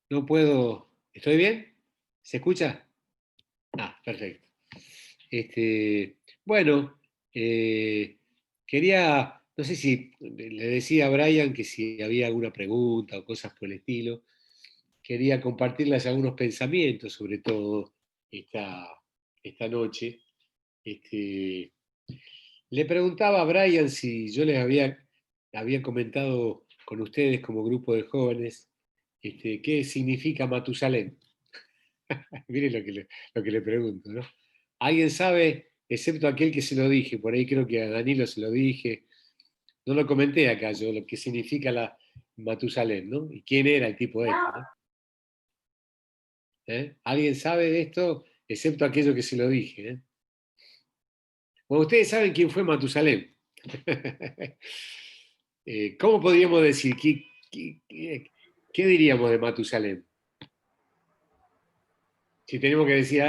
No puedo. ¿Estoy bien? ¿Se escucha? Ah, perfecto. Bueno, eh, quería, no sé si le decía a Brian que si había alguna pregunta o cosas por el estilo, quería compartirles algunos pensamientos, sobre todo esta, esta noche. Este, Le preguntaba a Brian si yo les había comentado con ustedes como grupo de jóvenes qué significa Matusalén. Miren lo que le pregunto, ¿no? ¿Alguien sabe, excepto aquel que se lo dije? Por ahí creo que a Danilo se lo dije. No lo comenté acá yo, lo que significa la Matusalén, ¿no? Y quién era el tipo este, ¿no? ¿Alguien sabe de esto? Excepto aquello que se lo dije, ¿eh? Bueno, ustedes saben quién fue Matusalén. ¿Cómo podríamos decir? ¿Qué diríamos de Matusalén? Si tenemos que decir,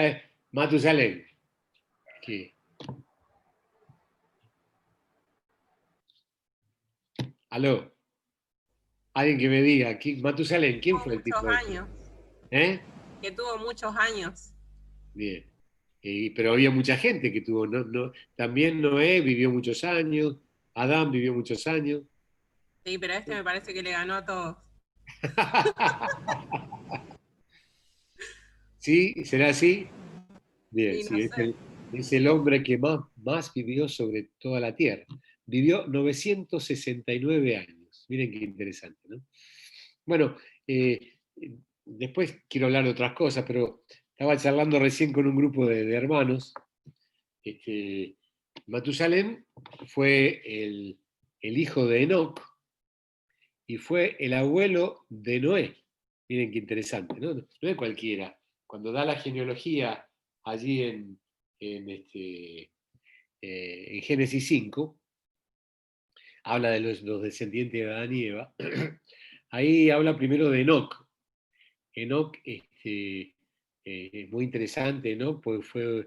Matusalén, ¿qué? Aló, alguien que me diga, Matusalén, ¿quién fue el Muchos tipo este? años, ¿Eh? que tuvo muchos años. Bien. Pero había mucha gente que tuvo, también Noé vivió muchos años, Adán vivió muchos años. Sí, pero este me parece que le ganó a todos. ¿Sí? ¿Será así? Bien, Sí, no sí, sé. es el hombre que más vivió sobre toda la tierra. Vivió 969 años. Miren qué interesante, ¿no? Bueno, después quiero hablar de otras cosas, pero estaba charlando recién con un grupo de hermanos. Este, Matusalén fue el hijo de Enoc y fue el abuelo de Noé. Miren qué interesante, ¿no? No es cualquiera. Cuando da la genealogía allí en Génesis 5, habla de los descendientes de Adán y Eva. Ahí habla primero de Enoc. Enoc es muy interesante, ¿no? Pues fue,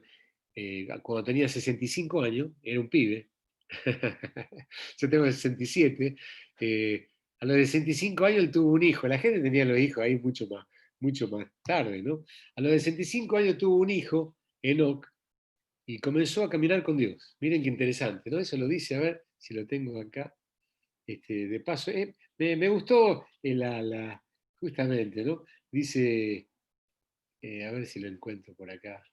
cuando tenía 65 años, era un pibe. Yo tengo 67. A los 65 años él tuvo un hijo. La gente tenía los hijos ahí mucho más tarde, ¿no? A los 65 años tuvo un hijo, Enoc, y comenzó a caminar con Dios. Miren qué interesante, ¿no? Eso lo dice, a ver si lo tengo acá. De paso, me gustó justamente, ¿no? Dice, a ver si lo encuentro por acá.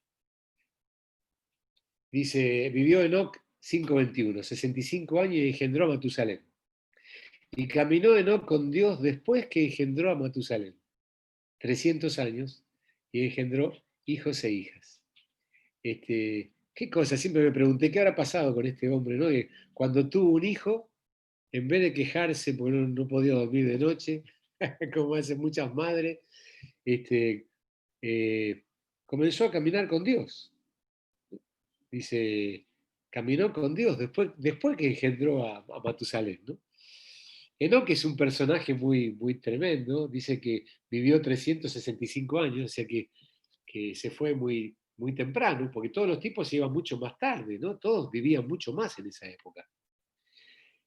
Dice, vivió Enoc 5:21, 65 años y engendró a Matusalén. Y caminó Enoc con Dios después que engendró a Matusalén, 300 años, y engendró hijos e hijas. ¿Qué cosa? Siempre me pregunté qué habrá pasado con este hombre, ¿no? Que cuando tuvo un hijo, en vez de quejarse porque no podía dormir de noche, como hacen muchas madres, este, eh, comenzó a caminar con Dios. Dice, caminó con Dios después que engendró a Matusalén, ¿no? Enoch es un personaje muy tremendo, dice que vivió 365 años, o sea que se fue muy temprano, porque todos los tipos se iban mucho más tarde, ¿no? Todos vivían mucho más en esa época.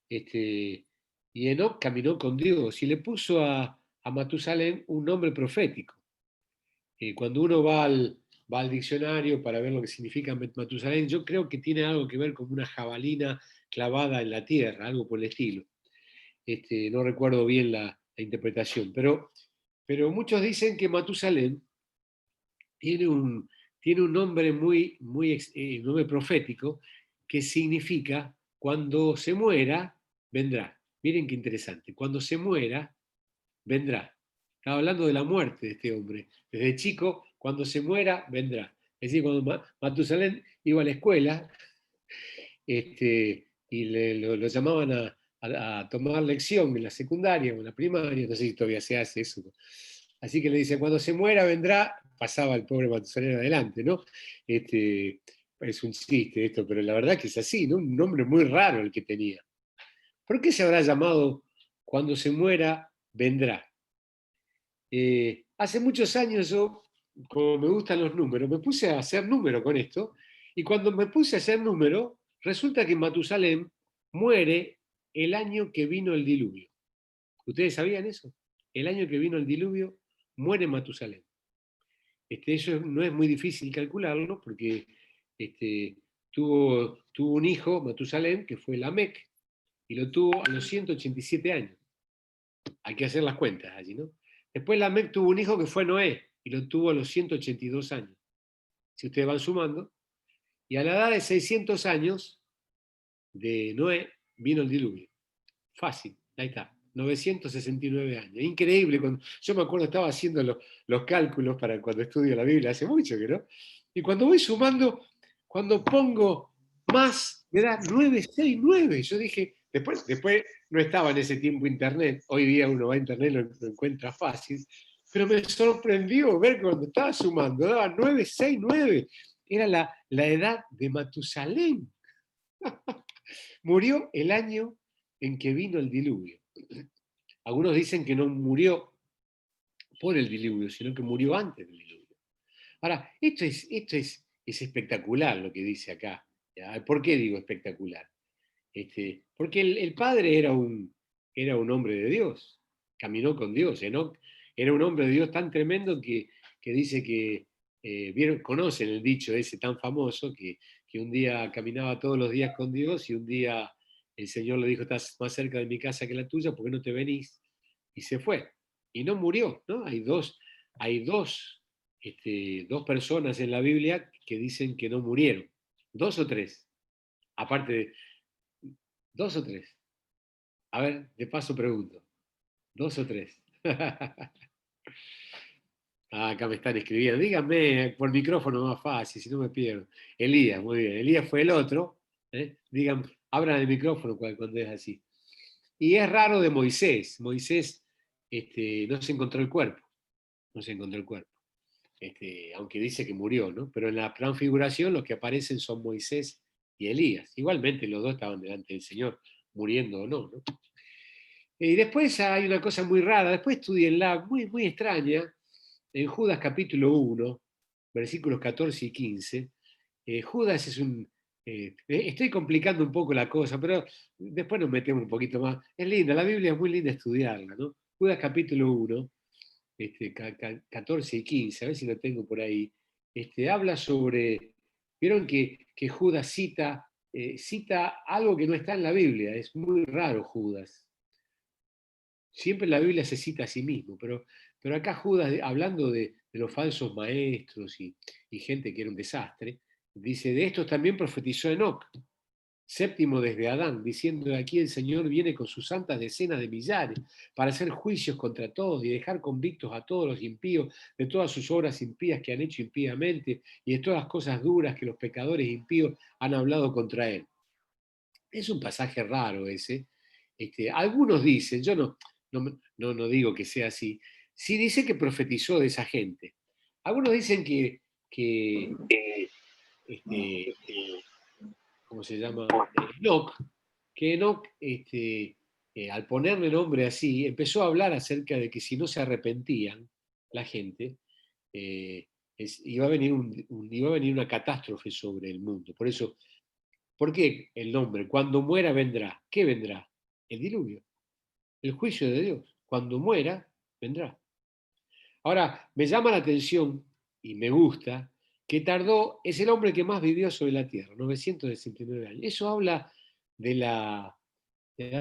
Este, y Enoch caminó con Dios y le puso a Matusalén un nombre profético. Cuando uno va al diccionario para ver lo que significa Matusalén, yo creo que tiene algo que ver con una jabalina clavada en la tierra, algo por el estilo. No recuerdo bien la interpretación, pero muchos dicen que Matusalén tiene tiene un nombre nombre profético que significa cuando se muera, vendrá. Miren qué interesante, cuando se muera, vendrá. Estaba hablando de la muerte de este hombre. Desde chico, cuando se muera, vendrá. Es decir, cuando Matusalén iba a la escuela, y lo llamaban a tomar lección en la secundaria o en la primaria, no sé si todavía se hace eso. Así que le dicen, cuando se muera vendrá, pasaba el pobre Matusalén adelante, ¿no? Es un chiste esto, pero la verdad que es así, ¿no? Un nombre muy raro el que tenía. ¿Por qué se habrá llamado cuando se muera vendrá? Hace muchos años yo, como me gustan los números, me puse a hacer número con esto, y cuando me puse a hacer número, resulta que Matusalén muere el año que vino el diluvio. ¿Ustedes sabían eso? El año que vino el diluvio muere Matusalén. Eso no es muy difícil calcularlo porque tuvo un hijo, Matusalén, que fue Lamec, y lo tuvo a los 187 años. Hay que hacer las cuentas allí, ¿no? Después Lamec tuvo un hijo que fue Noé, y lo tuvo a los 182 años. Si ustedes van sumando, y a la edad de 600 años de Noé vino el diluvio. Fácil, ahí está. 969 años. Increíble. Yo me acuerdo, estaba haciendo los cálculos para cuando estudio la Biblia, hace mucho que no. Y cuando voy sumando, cuando pongo más, me da 969. Yo dije, después no estaba en ese tiempo internet. Hoy día uno va a internet y lo encuentra fácil. Pero me sorprendió ver que cuando estaba sumando, daba 969. Era la edad de Matusalén. Murió el año en que vino el diluvio. Algunos dicen que no murió por el diluvio, sino que murió antes del diluvio. Ahora, esto es espectacular lo que dice acá. ¿Ya? ¿Por qué digo espectacular? Porque el padre era un hombre de Dios, caminó con Dios. Enoc era un hombre de Dios tan tremendo que dice que, conocen el dicho ese tan famoso, que un día caminaba todos los días con Dios y un día el Señor le dijo, estás más cerca de mi casa que la tuya, ¿por qué no te venís? Y se fue. Y no murió, ¿no? Dos personas en la Biblia que dicen que no murieron. Dos o tres. Aparte de, dos o tres. A ver, de paso pregunto. Dos o tres. Acá me están escribiendo. Díganme por micrófono más fácil, si no me pierdo. Elías, muy bien. Elías fue el otro. Digan, abran el micrófono cuando es así. Y es raro de Moisés. Moisés no se encontró el cuerpo. No se encontró el cuerpo. Aunque dice que murió, ¿no? Pero en la transfiguración los que aparecen son Moisés y Elías. Igualmente los dos estaban delante del Señor, muriendo o no, ¿no? Y después hay una cosa muy rara, después estudienla, muy, muy extraña, en Judas capítulo 1, versículos 14 y 15. Judas es estoy complicando un poco la cosa, pero después nos metemos un poquito más. Es linda, la Biblia es muy linda estudiarla, ¿no? Judas capítulo 1, 14 y 15, a ver si lo tengo por ahí. Habla sobre, vieron que Judas cita algo que no está en la Biblia, es muy raro Judas. Siempre la Biblia se cita a sí mismo, pero acá Judas, hablando de los falsos maestros y gente que era un desastre, dice, de estos también profetizó Enoc, séptimo desde Adán, diciendo, aquí el Señor viene con sus santas decenas de millares para hacer juicios contra todos y dejar convictos a todos los impíos de todas sus obras impías que han hecho impíamente y de todas las cosas duras que los pecadores impíos han hablado contra él. Es un pasaje raro ese. Algunos dicen, yo no digo que sea así, sí dice que profetizó de esa gente. Algunos dicen que ¿cómo se llama? Enoc, que Enoc, al ponerle nombre así, empezó a hablar acerca de que si no se arrepentían la gente, iba a venir una catástrofe sobre el mundo. Por eso, ¿por qué el nombre? Cuando muera vendrá. ¿Qué vendrá? El diluvio, el juicio de Dios. Cuando muera, vendrá. Ahora, me llama la atención y me gusta que es el hombre que más vivió sobre la tierra, 969 años. Eso habla de la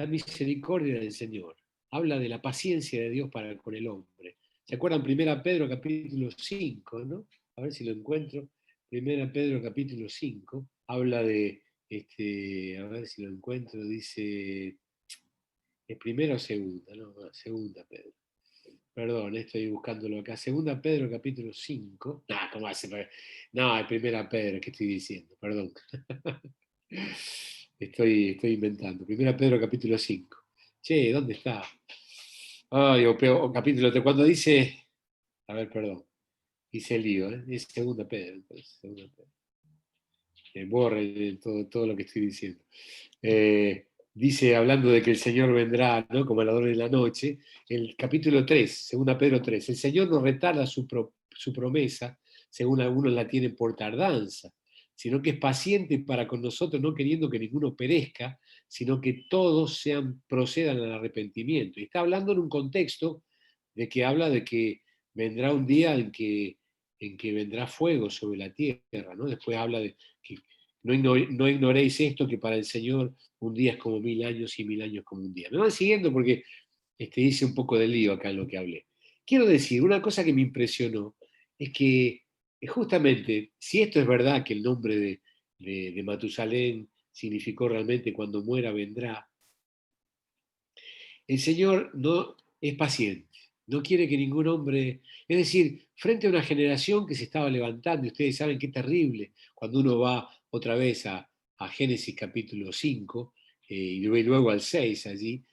misericordia del Señor, habla de la paciencia de Dios para con el hombre. ¿Se acuerdan? 1 Pedro capítulo 5, ¿no? A ver si lo encuentro. 1 Pedro capítulo 5 habla de, a ver si lo encuentro, dice, ¿es primera o segunda? No, segunda Pedro. Perdón, estoy buscándolo acá. Segunda Pedro, capítulo 5. ¿Cómo hace? No, es Primera Pedro, ¿qué estoy diciendo? Perdón. Estoy inventando. Primera Pedro, capítulo 5. Che, ¿dónde está? Ay, o capítulo 3. Cuando dice. A ver, perdón. Dice el lío, ¿eh? Es Segunda Pedro, entonces. Segunda Pedro. Borre todo lo que estoy diciendo. Dice, hablando de que el Señor vendrá, ¿no? Como a la hora de la noche, el capítulo 3, segunda Pedro 3, el Señor no retarda su promesa, según algunos la tienen por tardanza, sino que es paciente para con nosotros, no queriendo que ninguno perezca, sino que todos procedan al arrepentimiento. Y está hablando en un contexto de que habla de que vendrá un día en que vendrá fuego sobre la tierra, ¿no? Después habla de que no ignoréis esto, que para el Señor un día es como 1000 años y 1000 años como un día. Me van siguiendo porque hice un poco de lío acá en lo que hablé. Quiero decir, una cosa que me impresionó es que justamente, si esto es verdad que el nombre de Matusalén significó realmente cuando muera vendrá, el Señor no es paciente, no quiere que ningún hombre, es decir, frente a una generación que se estaba levantando, y ustedes saben qué terrible, cuando uno va otra vez a Génesis capítulo 5 y luego al 6 allí,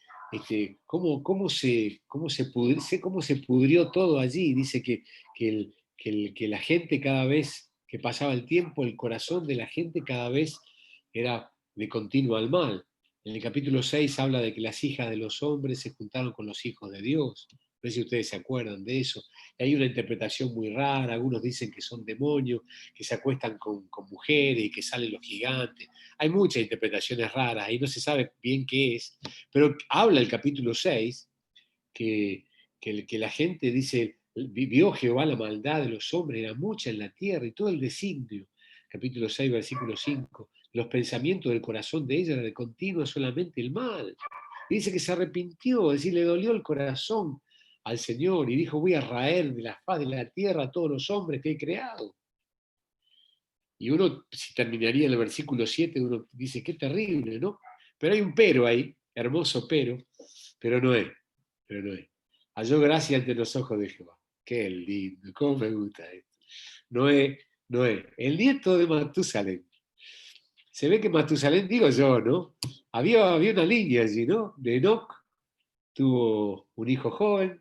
cómo se pudrió todo allí. Dice que la gente cada vez que pasaba el tiempo, el corazón de la gente cada vez era de continuo al mal. En el capítulo 6 habla de que las hijas de los hombres se juntaron con los hijos de Dios. No sé si ustedes se acuerdan de eso. Y hay una interpretación muy rara. Algunos dicen que son demonios, que se acuestan con mujeres y que salen los gigantes. Hay muchas interpretaciones raras y no se sabe bien qué es. Pero habla el capítulo 6 que la gente dice, vio Jehová la maldad de los hombres, era mucha en la tierra y todo el designio. Capítulo 6, versículo 5. Los pensamientos del corazón de ella eran de continuo solamente el mal. Y dice que se arrepintió, es decir, le dolió el corazón al Señor y dijo, voy a raer de la faz de la tierra a todos los hombres que he creado. Y uno, si terminaría en el versículo 7, uno dice, qué terrible, ¿no? Pero hay un pero ahí, hermoso pero no es, pero no es. Halló gracia ante los ojos de Jehová. Qué lindo, cómo me gusta esto. Noé, el nieto de Matusalén. Se ve que Matusalén, digo yo, ¿no? Había una línea allí, ¿no? De Enoc, tuvo un hijo joven,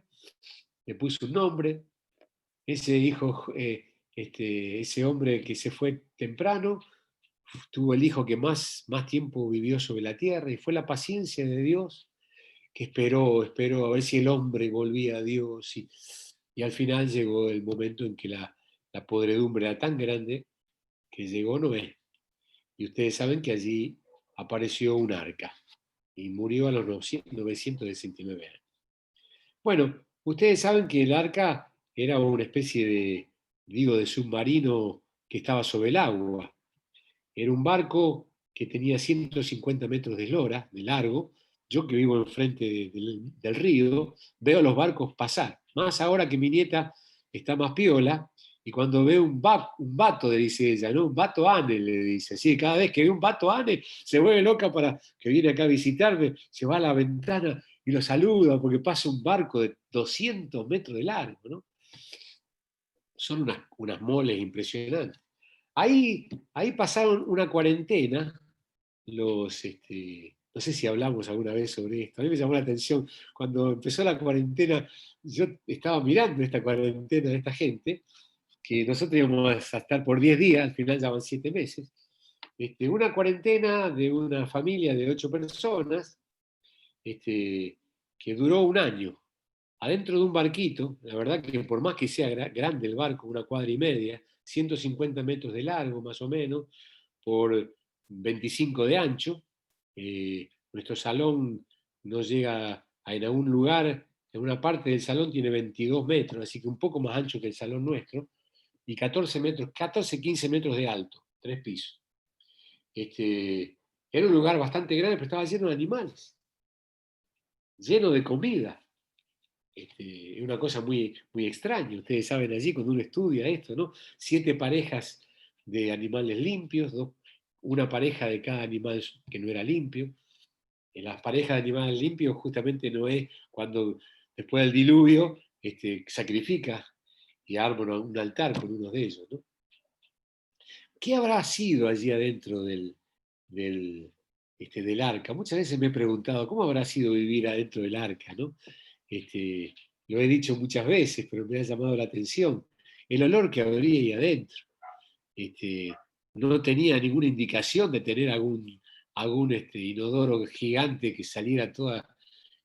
le puso un nombre, ese hijo, ese hombre que se fue temprano, tuvo el hijo que más tiempo vivió sobre la tierra, y fue la paciencia de Dios que esperó a ver si el hombre volvía a Dios, y al final llegó el momento en que la podredumbre era tan grande que llegó Noé. Y ustedes saben que allí apareció un arca y murió a los 969 años. Bueno, ustedes saben que el arca era una especie de submarino que estaba sobre el agua. Era un barco que tenía 150 metros de eslora, de largo. Yo que vivo enfrente del río, veo los barcos pasar. Más ahora que mi nieta está más piola, y cuando ve un vato, le dice ella, ¿no? Un vato ane, le dice. Sí, cada vez que ve un vato ane, se vuelve loca para que viene acá a visitarme, se va a la ventana y lo saluda porque pasa un barco de 200 metros de largo, ¿no? Son unas moles impresionantes. Ahí pasaron una cuarentena, no sé si hablamos alguna vez sobre esto, a mí me llamó la atención, cuando empezó la cuarentena, yo estaba mirando esta cuarentena de esta gente, que nosotros íbamos a estar por 10 días, al final ya van 7 meses, una cuarentena de una familia de 8 personas, que duró un año, adentro de un barquito. La verdad que por más que sea grande el barco, 1,5 cuadras, 150 metros de largo más o menos, por 25 de ancho, nuestro salón no llega en algún lugar, en una parte del salón tiene 22 metros, así que un poco más ancho que el salón nuestro, y 14, 15 metros de alto, 3 pisos. Era un lugar bastante grande, pero estaba lleno de animales, lleno de comida. Es una cosa muy, muy extraña. Ustedes saben allí, cuando uno estudia esto, ¿no? 7 parejas de animales limpios, una pareja de cada animal que no era limpio. En las parejas de animales limpios, justamente Noé, cuando después del diluvio, sacrifica y arma un altar con uno de ellos, ¿no? ¿Qué habrá sido allí adentro del arca? Muchas veces me he preguntado, ¿cómo habrá sido vivir adentro del arca, ¿no? Lo he dicho muchas veces, pero me ha llamado la atención. El olor que habría ahí adentro. No tenía ninguna indicación de tener algún inodoro gigante que saliera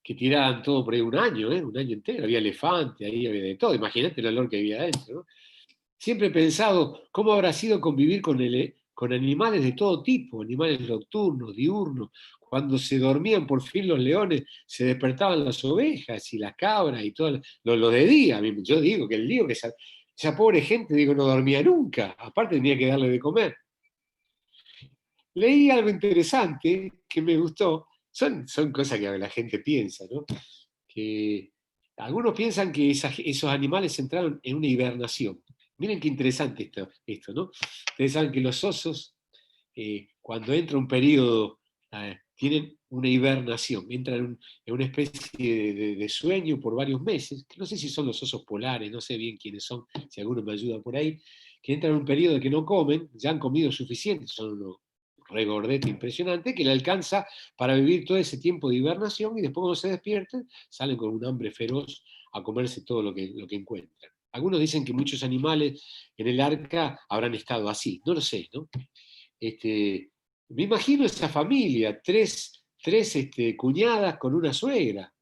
que tiraran todo por ahí un año entero. Había elefante, ahí había de todo. Imagínate el olor que había adentro, ¿no? Siempre he pensado cómo habrá sido convivir con animales de todo tipo, animales nocturnos, diurnos. Cuando se dormían por fin los leones, se despertaban las ovejas y las cabras y todo lo de día. Yo digo que el lío que esa pobre gente, digo, no dormía nunca. Aparte tenía que darle de comer. Leí algo interesante que me gustó. Son cosas que la gente piensa, ¿no? Que algunos piensan que esos animales entraron en una hibernación. Miren qué interesante esto, ¿no? Ustedes saben que los osos, cuando entra un periodo, tienen una hibernación, entran en una especie de sueño por varios meses, que no sé si son los osos polares, no sé bien quiénes son, si alguno me ayuda por ahí, que entran en un periodo que no comen, ya han comido suficiente, son unos regordete impresionante, que le alcanza para vivir todo ese tiempo de hibernación y después cuando se despierten salen con un hambre feroz a comerse todo lo que encuentran. Algunos dicen que muchos animales en el arca habrán estado así, no lo sé, ¿no? Me imagino esa familia, tres cuñadas con una suegra.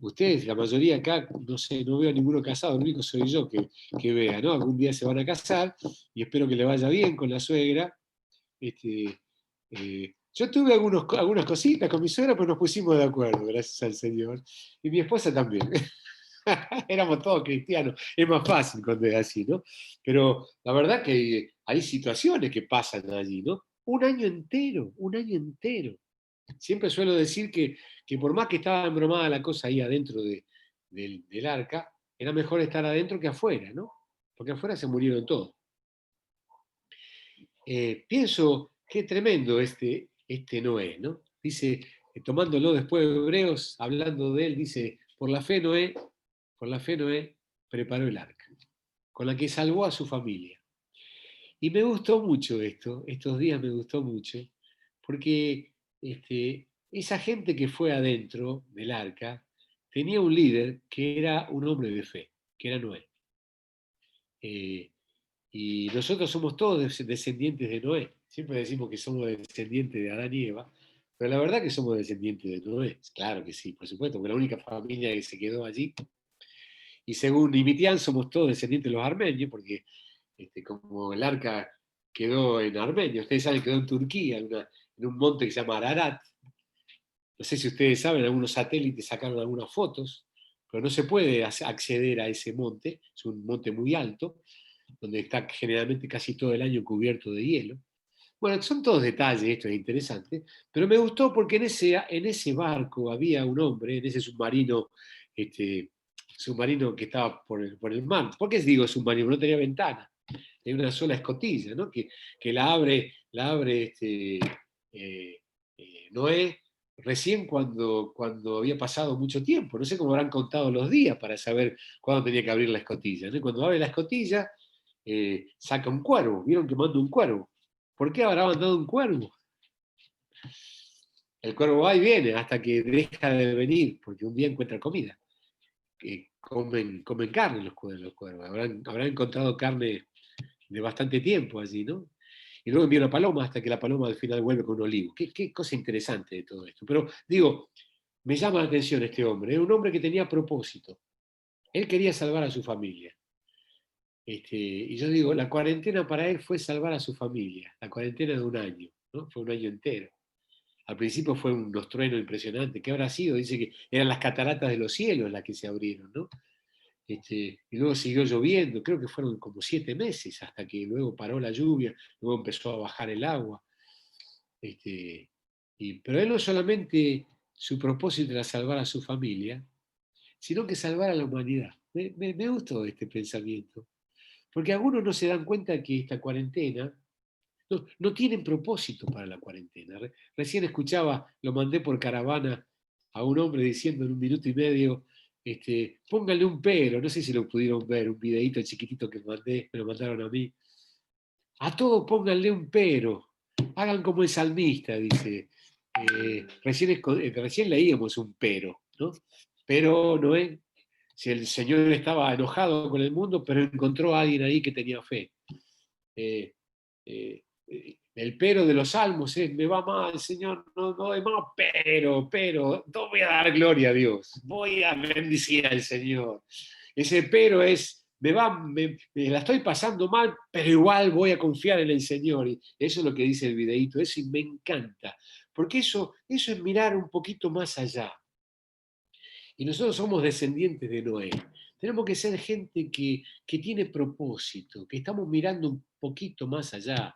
Ustedes, la mayoría acá, no sé, no veo a ninguno casado, el único soy yo que vea, ¿no? Algún día se van a casar y espero que le vaya bien con la suegra. Yo tuve algunas cositas con mi suegra, pero nos pusimos de acuerdo, gracias al Señor. Y mi esposa también. Éramos todos cristianos. Es más fácil cuando es así, ¿no? Pero la verdad que hay situaciones que pasan allí, ¿no? Un año entero, un año entero. Siempre suelo decir que por más que estaba embromada la cosa ahí adentro del arca, era mejor estar adentro que afuera, ¿no? Porque afuera se murieron todos. Pienso, qué tremendo este Noé, ¿no? Dice, tomándolo después de Hebreos, hablando de él, dice, por la fe Noé preparó el arca, con la que salvó a su familia. Y me gustó mucho estos días me gustó mucho, porque esa gente que fue adentro del arca tenía un líder que era un hombre de fe, que era Noé. Eh, y nosotros somos todos descendientes de Noé. Siempre decimos que somos descendientes de Adán y Eva, pero la verdad que somos descendientes de Noé. Claro que sí, por supuesto, porque la única familia que se quedó allí. Y según Nimitian, somos todos descendientes de los armenios, porque como el arca quedó en Armenia, ustedes saben que quedó en Turquía, en un monte que se llama Ararat. No sé si ustedes saben, algunos satélites sacaron algunas fotos, pero no se puede acceder a ese monte, es un monte muy alto, donde está generalmente casi todo el año cubierto de hielo. Bueno, son todos detalles, esto es interesante, pero me gustó porque en ese barco había un hombre, en ese submarino que estaba por el mar. ¿Por qué digo submarino? No tenía ventana, tenía una sola escotilla, ¿no? que la abre eh, Noé recién cuando había pasado mucho tiempo. No sé cómo habrán contado los días para saber cuándo tenía que abrir la escotilla, ¿no? Cuando abre la escotilla, saca un cuervo. ¿Vieron que manda un cuervo? ¿Por qué habrá mandado un cuervo? El cuervo va y viene hasta que deja de venir, porque un día encuentra comida. Comen carne los cuervos. Habrán encontrado carne de bastante tiempo allí, ¿no? Y luego envía una paloma hasta que la paloma al final vuelve con un olivo. Qué cosa interesante de todo esto. Pero digo, me llama la atención este hombre. Era un hombre que tenía propósito. Él quería salvar a su familia. Y yo digo, la cuarentena para él fue salvar a su familia. La cuarentena de un año, ¿no? Fue un año entero. Al principio fue unos truenos impresionantes. ¿Qué habrá sido? Dice que eran las cataratas de los cielos las que se abrieron, ¿no? Y luego siguió lloviendo, creo que fueron como 7 meses, hasta que luego paró la lluvia, luego empezó a bajar el agua. Pero él no solamente su propósito era salvar a su familia, sino que salvar a la humanidad. Me gustó este pensamiento, porque algunos no se dan cuenta que esta cuarentena, no tienen propósito para la cuarentena. Recién escuchaba, lo mandé por caravana a un hombre diciendo en 1 minuto y medio, pónganle un pero, no sé si lo pudieron ver, un videíto chiquitito que mandé, me lo mandaron a mí. A todo pónganle un pero, hagan como el salmista, dice. Recién leíamos un pero, ¿no? Pero Noé, si el Señor estaba enojado con el mundo, pero encontró a alguien ahí que tenía fe. Eh, eh, el pero de los salmos es, me va mal, Señor, no es más, pero, no voy a dar gloria a Dios, voy a bendecir al Señor. Ese pero es, me la estoy pasando mal, pero igual voy a confiar en el Señor. Y eso es lo que dice el videíto, eso me encanta, porque eso es mirar un poquito más allá. Y nosotros somos descendientes de Noé. Tenemos que ser gente que tiene propósito, que estamos mirando un poquito más allá.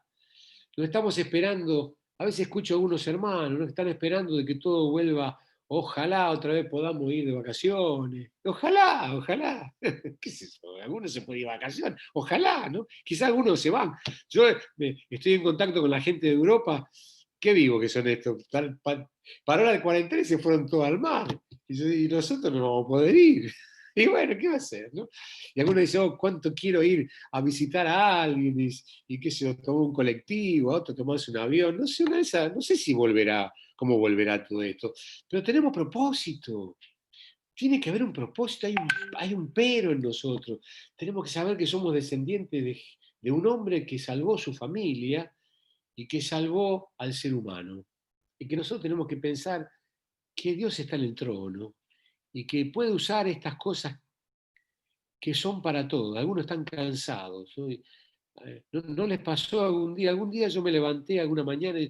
No estamos esperando, a veces escucho a algunos hermanos, ¿no? Que están esperando de que todo vuelva, ojalá otra vez podamos ir de vacaciones. Ojalá, ojalá. ¿Qué es eso? Algunos se pueden ir de vacaciones. Ojalá, ¿no? Quizás algunos se van. Yo estoy en contacto con la gente de Europa. Qué vivo que son estos. Para hora de cuarentena se fueron todos al mar. Y nosotros no vamos a poder ir. Y bueno, ¿qué va a hacer? ¿No? Y algunos dicen, oh, cuánto quiero ir a visitar a alguien, y qué sé yo, tomó un colectivo, otro tomarse un avión, no sé, no sé si volverá, cómo volverá todo esto, pero tenemos propósito, tiene que haber un propósito, hay un pero en nosotros, tenemos que saber que somos descendientes de un hombre que salvó su familia y que salvó al ser humano, y que nosotros tenemos que pensar que Dios está en el trono y que puede usar estas cosas que son para todos. Algunos están cansados. ¿No les pasó algún día yo me levanté alguna mañana y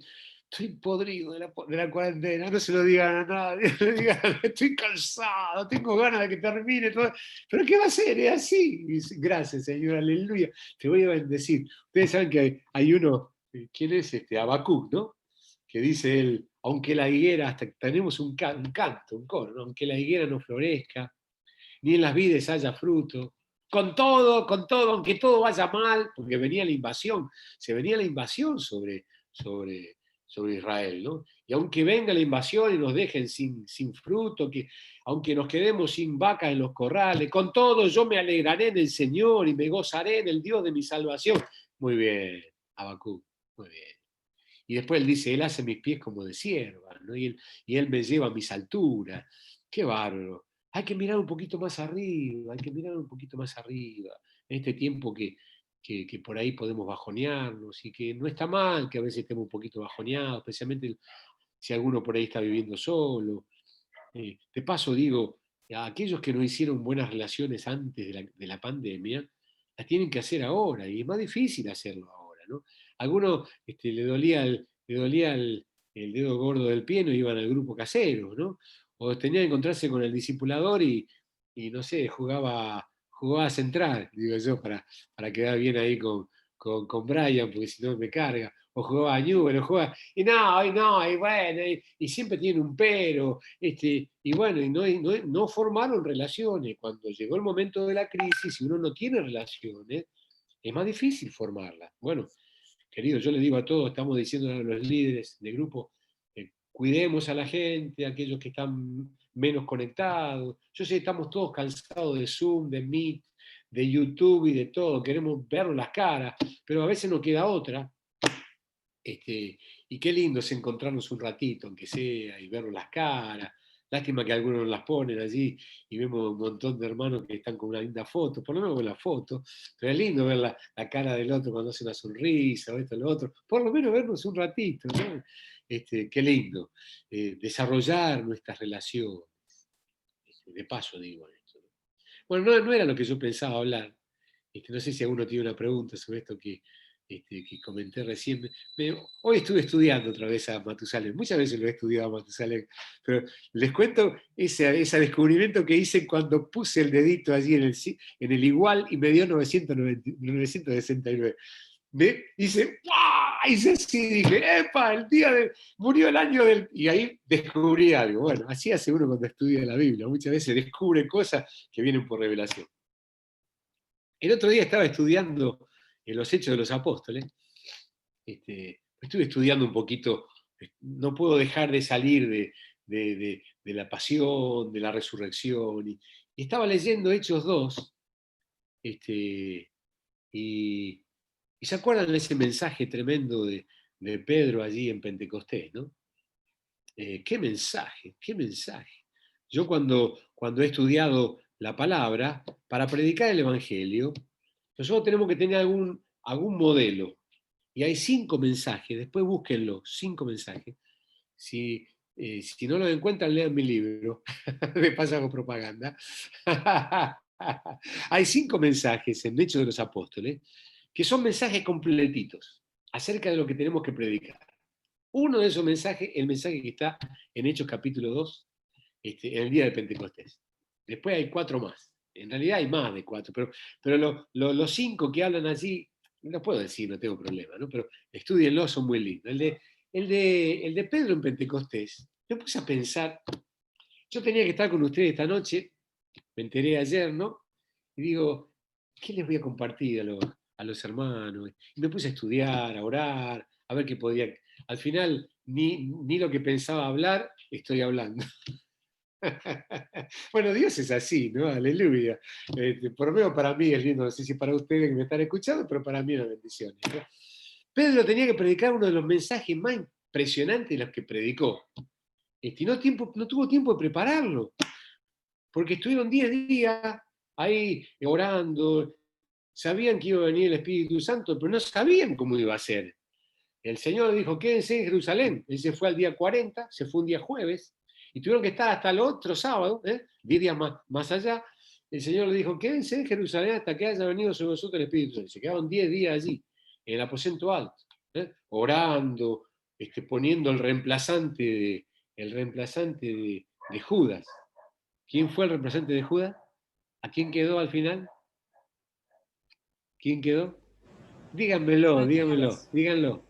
estoy podrido de la cuarentena? No se lo digan a nadie, le digan, estoy cansado, tengo ganas de que termine todo. ¿Pero qué va a ser? Es así. Y dice, gracias, Señor, aleluya, te voy a bendecir. Ustedes saben que hay uno, ¿quién es este? Habacuc, ¿no? Que dice él, aunque la higuera, hasta tenemos un canto, un coro, ¿no? Aunque la higuera no florezca, ni en las vides haya fruto. Con todo, aunque todo vaya mal, porque venía la invasión, se venía la invasión sobre Israel, ¿no? Y aunque venga la invasión y nos dejen sin fruto, aunque nos quedemos sin vaca en los corrales, con todo yo me alegraré en el Señor y me gozaré en el Dios de mi salvación. Muy bien, Habacuc, muy bien. Y después él dice, él hace mis pies como de sierva, ¿no? Y él me lleva a mis alturas. Qué bárbaro. Hay que mirar un poquito más arriba, hay que mirar un poquito más arriba. En este tiempo que por ahí podemos bajonearnos y que no está mal que a veces estemos un poquito bajoneados, especialmente si alguno por ahí está viviendo solo. De paso digo, a aquellos que no hicieron buenas relaciones antes de la pandemia, las tienen que hacer ahora y es más difícil hacerlo ahora, ¿no? A algunos le dolía el dedo gordo del pie, no iban al grupo casero, ¿no? O tenía que encontrarse con el discipulador y no sé, jugaba a central, digo yo, para quedar bien ahí con Brian, porque si no me carga. O jugaba a Newell, o jugaba, y no, y bueno, y siempre tiene un pero, y bueno, no formaron relaciones. Cuando llegó el momento de la crisis, si uno no tiene relaciones, es más difícil formarlas. Bueno, querido, yo le digo a todos, estamos diciendo a los líderes de grupo, cuidemos a la gente, a aquellos que están menos conectados. Yo sé que estamos todos cansados de Zoom, de Meet, de YouTube y de todo, queremos ver las caras, pero a veces no queda otra. Y qué lindo es encontrarnos un ratito, aunque sea, y ver las caras. Lástima que algunos las ponen allí y vemos un montón de hermanos que están con una linda foto, por lo menos con la foto, pero es lindo ver la cara del otro cuando hace una sonrisa o esto o lo otro, por lo menos vernos un ratito, ¿no? Qué lindo, desarrollar nuestras relaciones, de paso digo esto, ¿no? Bueno, no era lo que yo pensaba hablar. No sé si alguno tiene una pregunta sobre esto que comenté recién. Hoy estuve estudiando otra vez a Matusalén. Muchas veces lo he estudiado a Matusalén, pero les cuento ese descubrimiento que hice cuando puse el dedito allí en el igual y me dio 969. Hice, ¡guau! Hice así, dije, ¡epa! Murió el año del. Y ahí descubrí algo. Bueno, así hace uno cuando estudia la Biblia. Muchas veces descubre cosas que vienen por revelación. El otro día estaba estudiando los Hechos de los Apóstoles. Estuve estudiando un poquito, no puedo dejar de salir de la pasión, de la resurrección. Y estaba leyendo Hechos 2, y, y se acuerdan de ese mensaje tremendo de Pedro allí en Pentecostés, ¿no? Qué mensaje, qué mensaje. Yo cuando he estudiado la palabra, para predicar el Evangelio, nosotros tenemos que tener algún modelo. Y hay 5 mensajes, después búsquenlo, 5 mensajes. Si no lo encuentran, lean mi libro. De paso hago propaganda. Hay 5 mensajes en Hechos de los Apóstoles que son mensajes completitos acerca de lo que tenemos que predicar. Uno de esos mensajes, el mensaje que está en Hechos capítulo 2, en el día de Pentecostés. Después hay 4 más. En realidad hay más de 4, pero los 5 que hablan allí, no puedo decir, no tengo problema, ¿no? Pero estudienlos, son muy lindos. El de Pedro en Pentecostés, me puse a pensar, yo tenía que estar con ustedes esta noche, me enteré ayer, ¿no? Y digo, ¿qué les voy a compartir a los hermanos? Y me puse a estudiar, a orar, a ver qué podía. Al final, ni lo que pensaba hablar, estoy hablando. Bueno, Dios es así, ¿no? Aleluya. Por lo menos para mí es lindo, no sé si para ustedes que me están escuchando, pero para mí es una bendición, ¿no? Pedro tenía que predicar uno de los mensajes más impresionantes de los que predicó. Y no tuvo tiempo de prepararlo, porque estuvieron 10 días ahí orando, sabían que iba a venir el Espíritu Santo, pero no sabían cómo iba a ser. El Señor dijo, quédense en Jerusalén. Él se fue al día 40, se fue un día jueves, y tuvieron que estar hasta el otro sábado, 10 días más allá. El Señor le dijo, quédense en Jerusalén hasta que haya venido sobre vosotros el Espíritu Santo. Se quedaron 10 días allí, en el aposento alto, orando, poniendo el reemplazante de Judas. ¿Quién fue el reemplazante de Judas? ¿A quién quedó al final? ¿Quién quedó? Díganmelo, Matías. díganlo.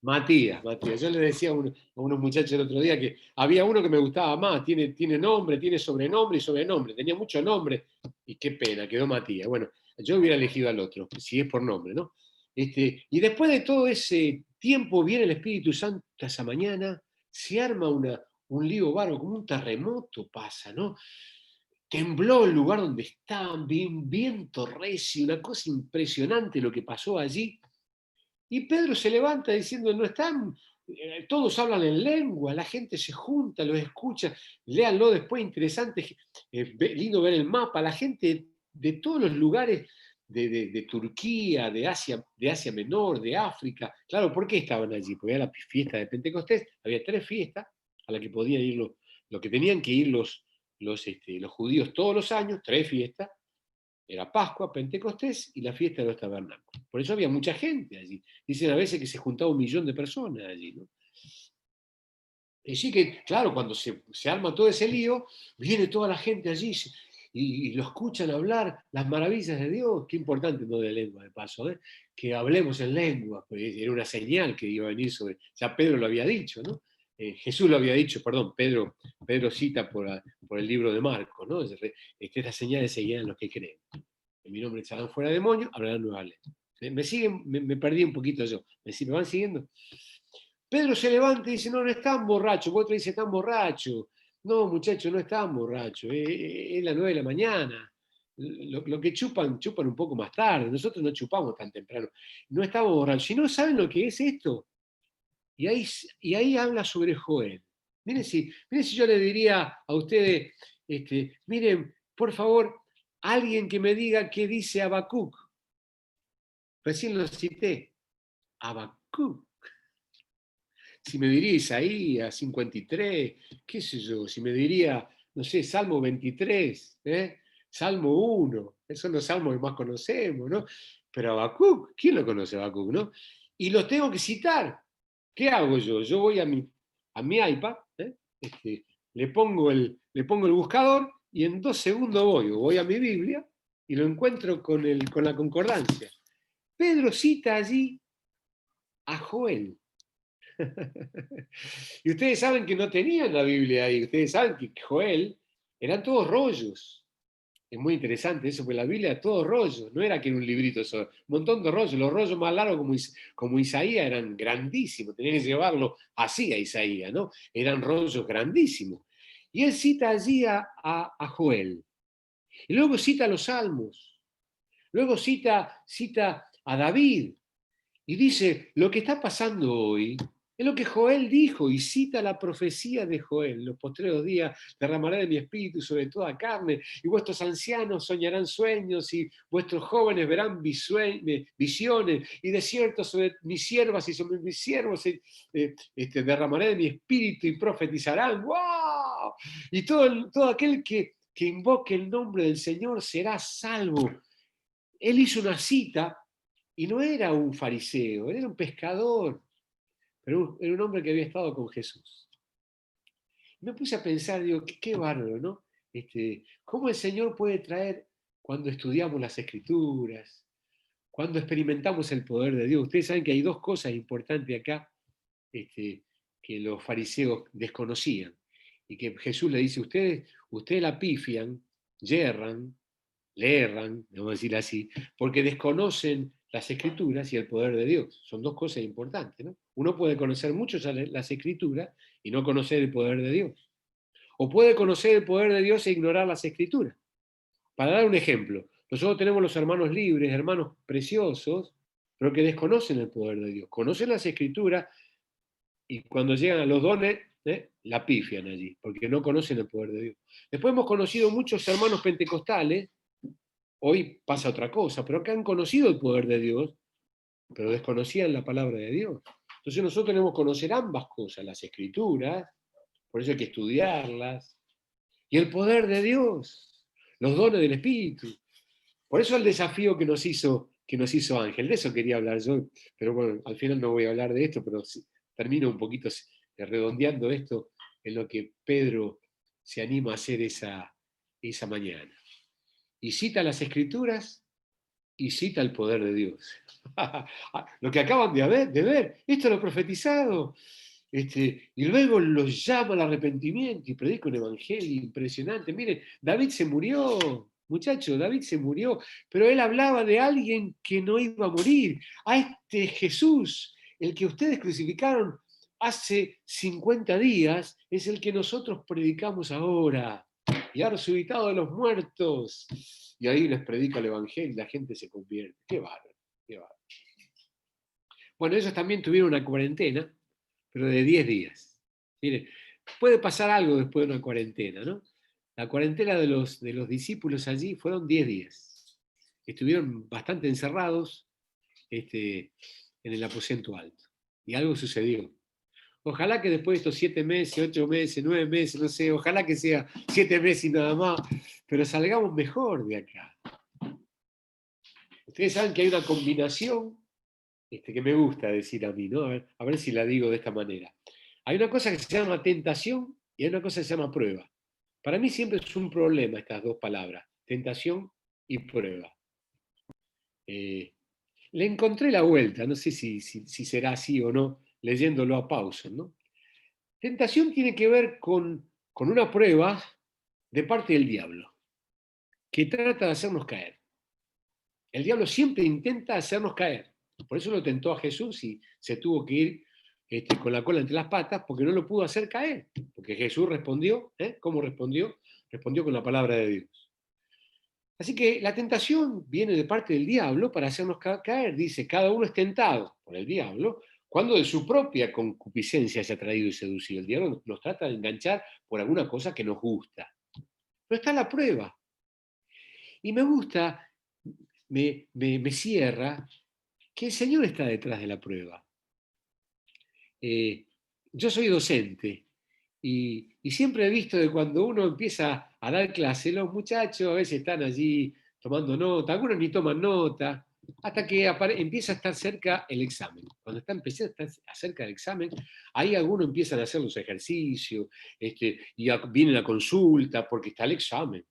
Matías. Yo le decía a unos muchachos el otro día que había uno que me gustaba más, tiene nombre, tiene sobrenombre y sobrenombre, tenía mucho nombre, y qué pena, quedó Matías. Bueno, yo hubiera elegido al otro, si es por nombre, ¿no? Y después de todo ese tiempo viene el Espíritu Santo esa mañana, se arma un lío bárbaro, como un terremoto pasa, ¿no? Tembló el lugar donde estaban, viento recio, una cosa impresionante lo que pasó allí. Y Pedro se levanta diciendo, no están, todos hablan en lengua, la gente se junta, los escucha, léanlo después, interesante, lindo ver el mapa, la gente de todos los lugares de Turquía, de Asia Menor, de África. Claro, ¿por qué estaban allí? Porque era la fiesta de Pentecostés, había 3 fiestas a las que podían ir lo que tenían que ir los judíos todos los años, 3 fiestas. Era Pascua, Pentecostés y la fiesta de los tabernáculos. Por eso había mucha gente allí. Dicen a veces que se juntaba 1 millón de personas allí, ¿no? Y sí que, claro, cuando se arma todo ese lío, viene toda la gente allí y lo escuchan hablar las maravillas de Dios. Qué importante, no de lengua, de paso, que hablemos en lengua, pues era una señal que iba a venir sobre. Ya Pedro lo había dicho, ¿no? Jesús lo había dicho, perdón, Pedro cita por el libro de Marcos, ¿no? Estas señales seguirán los que creen. En mi nombre echarán fuera demonios, hablarán nuevas lenguas. ¿Me siguen? Me perdí un poquito yo. ¿Me van siguiendo? Pedro se levanta y dice, no están borrachos. Otro dice, están borrachos. No, muchachos, no están borrachos. Es las 9 de la mañana. Lo que chupan un poco más tarde. Nosotros no chupamos tan temprano. No estamos borrachos. Si no saben lo que es esto. Y ahí habla sobre Joel. Miren si yo le diría a ustedes, miren, por favor, alguien que me diga qué dice Habacuc. Recién lo cité. Habacuc. Si me diría Isaías 53, qué sé yo, si me diría, no sé, Salmo 23, Salmo 1, esos son los salmos que más conocemos, ¿no? Pero Habacuc, ¿quién lo conoce a Habacuc, no? Y los tengo que citar. ¿Qué hago yo? Yo voy a mi iPad, le pongo el buscador y en 2 segundos voy a mi Biblia y lo encuentro con la concordancia. Pedro cita allí a Joel. Y ustedes saben que no tenían la Biblia ahí, ustedes saben que Joel eran todos rollos. Es muy interesante eso, porque la Biblia era todo rollos, no era que era un librito solo, un montón de rollos. Los rollos más largos como Isaías eran grandísimos, tenían que llevarlo así a Isaías, ¿no? Eran rollos grandísimos. Y él cita allí a Joel. Y luego cita a los salmos. Luego cita a David. Y dice, lo que está pasando hoy es lo que Joel dijo, y cita la profecía de Joel. En los postreros días derramaré de mi espíritu sobre toda carne, y vuestros ancianos soñarán sueños, y vuestros jóvenes verán visiones, y de cierto sobre mis siervas y sobre mis siervos derramaré de mi espíritu y profetizarán. ¡Wow! Y todo aquel que que invoque el nombre del Señor será salvo. Él hizo una cita y no era un fariseo, él era un pescador, pero era un hombre que había estado con Jesús. Me puse a pensar, digo, qué bárbaro, ¿no? ¿Cómo el Señor puede traer, cuando estudiamos las Escrituras, cuando experimentamos el poder de Dios? Ustedes saben que hay dos cosas importantes acá que los fariseos desconocían y que Jesús le dice, ustedes la pifian, yerran, le erran, vamos a decir así, porque desconocen las Escrituras y el poder de Dios. Son dos cosas importantes, ¿no? Uno puede conocer mucho las Escrituras y no conocer el poder de Dios. O puede conocer el poder de Dios e ignorar las Escrituras. Para dar un ejemplo, nosotros tenemos los hermanos libres, hermanos preciosos, pero que desconocen el poder de Dios. Conocen las Escrituras y cuando llegan a los dones, la pifian allí, porque no conocen el poder de Dios. Después hemos conocido muchos hermanos pentecostales, hoy pasa otra cosa, pero que han conocido el poder de Dios, pero desconocían la palabra de Dios. Entonces nosotros tenemos que conocer ambas cosas, las Escrituras, por eso hay que estudiarlas, y el poder de Dios, los dones del Espíritu. Por eso el desafío que nos hizo Ángel, de eso quería hablar yo, pero bueno, al final no voy a hablar de esto, pero termino un poquito redondeando esto en lo que Pedro se anima a hacer esa mañana. Y cita las Escrituras y cita el poder de Dios. Lo que acaban de ver, esto lo profetizado. Y luego los llama al arrepentimiento y predica un evangelio impresionante. Miren, David se murió, muchachos, David se murió, pero él hablaba de alguien que no iba a morir. A este Jesús, el que ustedes crucificaron hace 50 días, es el que nosotros predicamos ahora. Y ha resucitado de los muertos. Y ahí les predica el evangelio y la gente se convierte. Qué bárbaro, qué bárbaro. Bueno, ellos también tuvieron una cuarentena, pero de 10 días. Mire, puede pasar algo después de una cuarentena, ¿no? La cuarentena de los discípulos allí fueron 10 días. Estuvieron bastante encerrados en el aposento alto. Y algo sucedió. Ojalá que después de estos 7 meses, 8 meses, 9 meses, no sé, ojalá que sea 7 meses y nada más, pero salgamos mejor de acá. Ustedes saben que hay una combinación que me gusta decir a mí, ¿no? A ver si la digo de esta manera. Hay una cosa que se llama tentación y hay una cosa que se llama prueba. Para mí siempre es un problema estas dos palabras, tentación y prueba. Le encontré la vuelta, no sé si será así o no, leyéndolo a Paulson, ¿no? Tentación tiene que ver con una prueba de parte del diablo, que trata de hacernos caer. El diablo siempre intenta hacernos caer. Por eso lo tentó a Jesús y se tuvo que ir con la cola entre las patas porque no lo pudo hacer caer. Porque Jesús respondió, ¿cómo respondió? Respondió con la palabra de Dios. Así que la tentación viene de parte del diablo para hacernos caer. Dice, cada uno es tentado por el diablo cuando de su propia concupiscencia se ha traído y seducido. El diablo nos trata de enganchar por alguna cosa que nos gusta. Pero está la prueba. Y me gusta, me cierra, que el Señor está detrás de la prueba. Yo soy docente y siempre he visto que cuando uno empieza a dar clase, los muchachos a veces están allí tomando nota, algunos ni toman nota, hasta que empieza a estar cerca el examen. Cuando empieza a estar cerca del examen, ahí algunos empiezan a hacer los ejercicios, y viene la consulta, porque está el examen.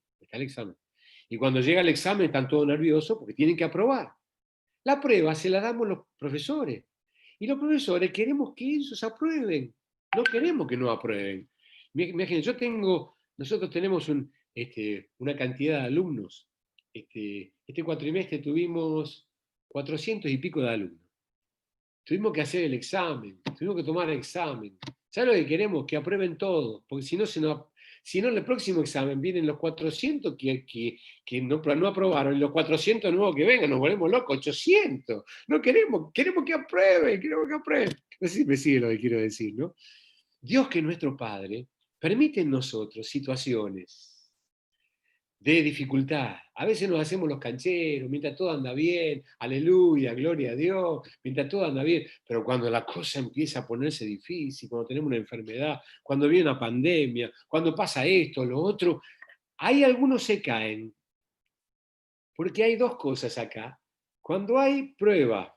Y cuando llega el examen están todos nerviosos porque tienen que aprobar. La prueba se la damos los profesores. Y los profesores queremos que ellos aprueben. No queremos que no aprueben. Imagínense, nosotros tenemos una cantidad de alumnos. Este cuatrimestre tuvimos 400 y pico de alumnos. Tuvimos que hacer el examen, tuvimos que tomar el examen. ¿Sabes lo que queremos? Que aprueben todos, porque si no, en el próximo examen vienen los 400 que no aprobaron, y los 400 nuevos que vengan, nos volvemos locos, 800. No queremos que aprueben, No sé si me sigue lo que quiero decir, ¿no? Dios, que es nuestro Padre, permite en nosotros situaciones de dificultad. A veces nos hacemos los cancheros, mientras todo anda bien, aleluya, gloria a Dios, mientras todo anda bien, pero cuando la cosa empieza a ponerse difícil, cuando tenemos una enfermedad, cuando viene una pandemia, cuando pasa esto, lo otro, Ahí algunos se caen, porque hay dos cosas acá. Cuando hay prueba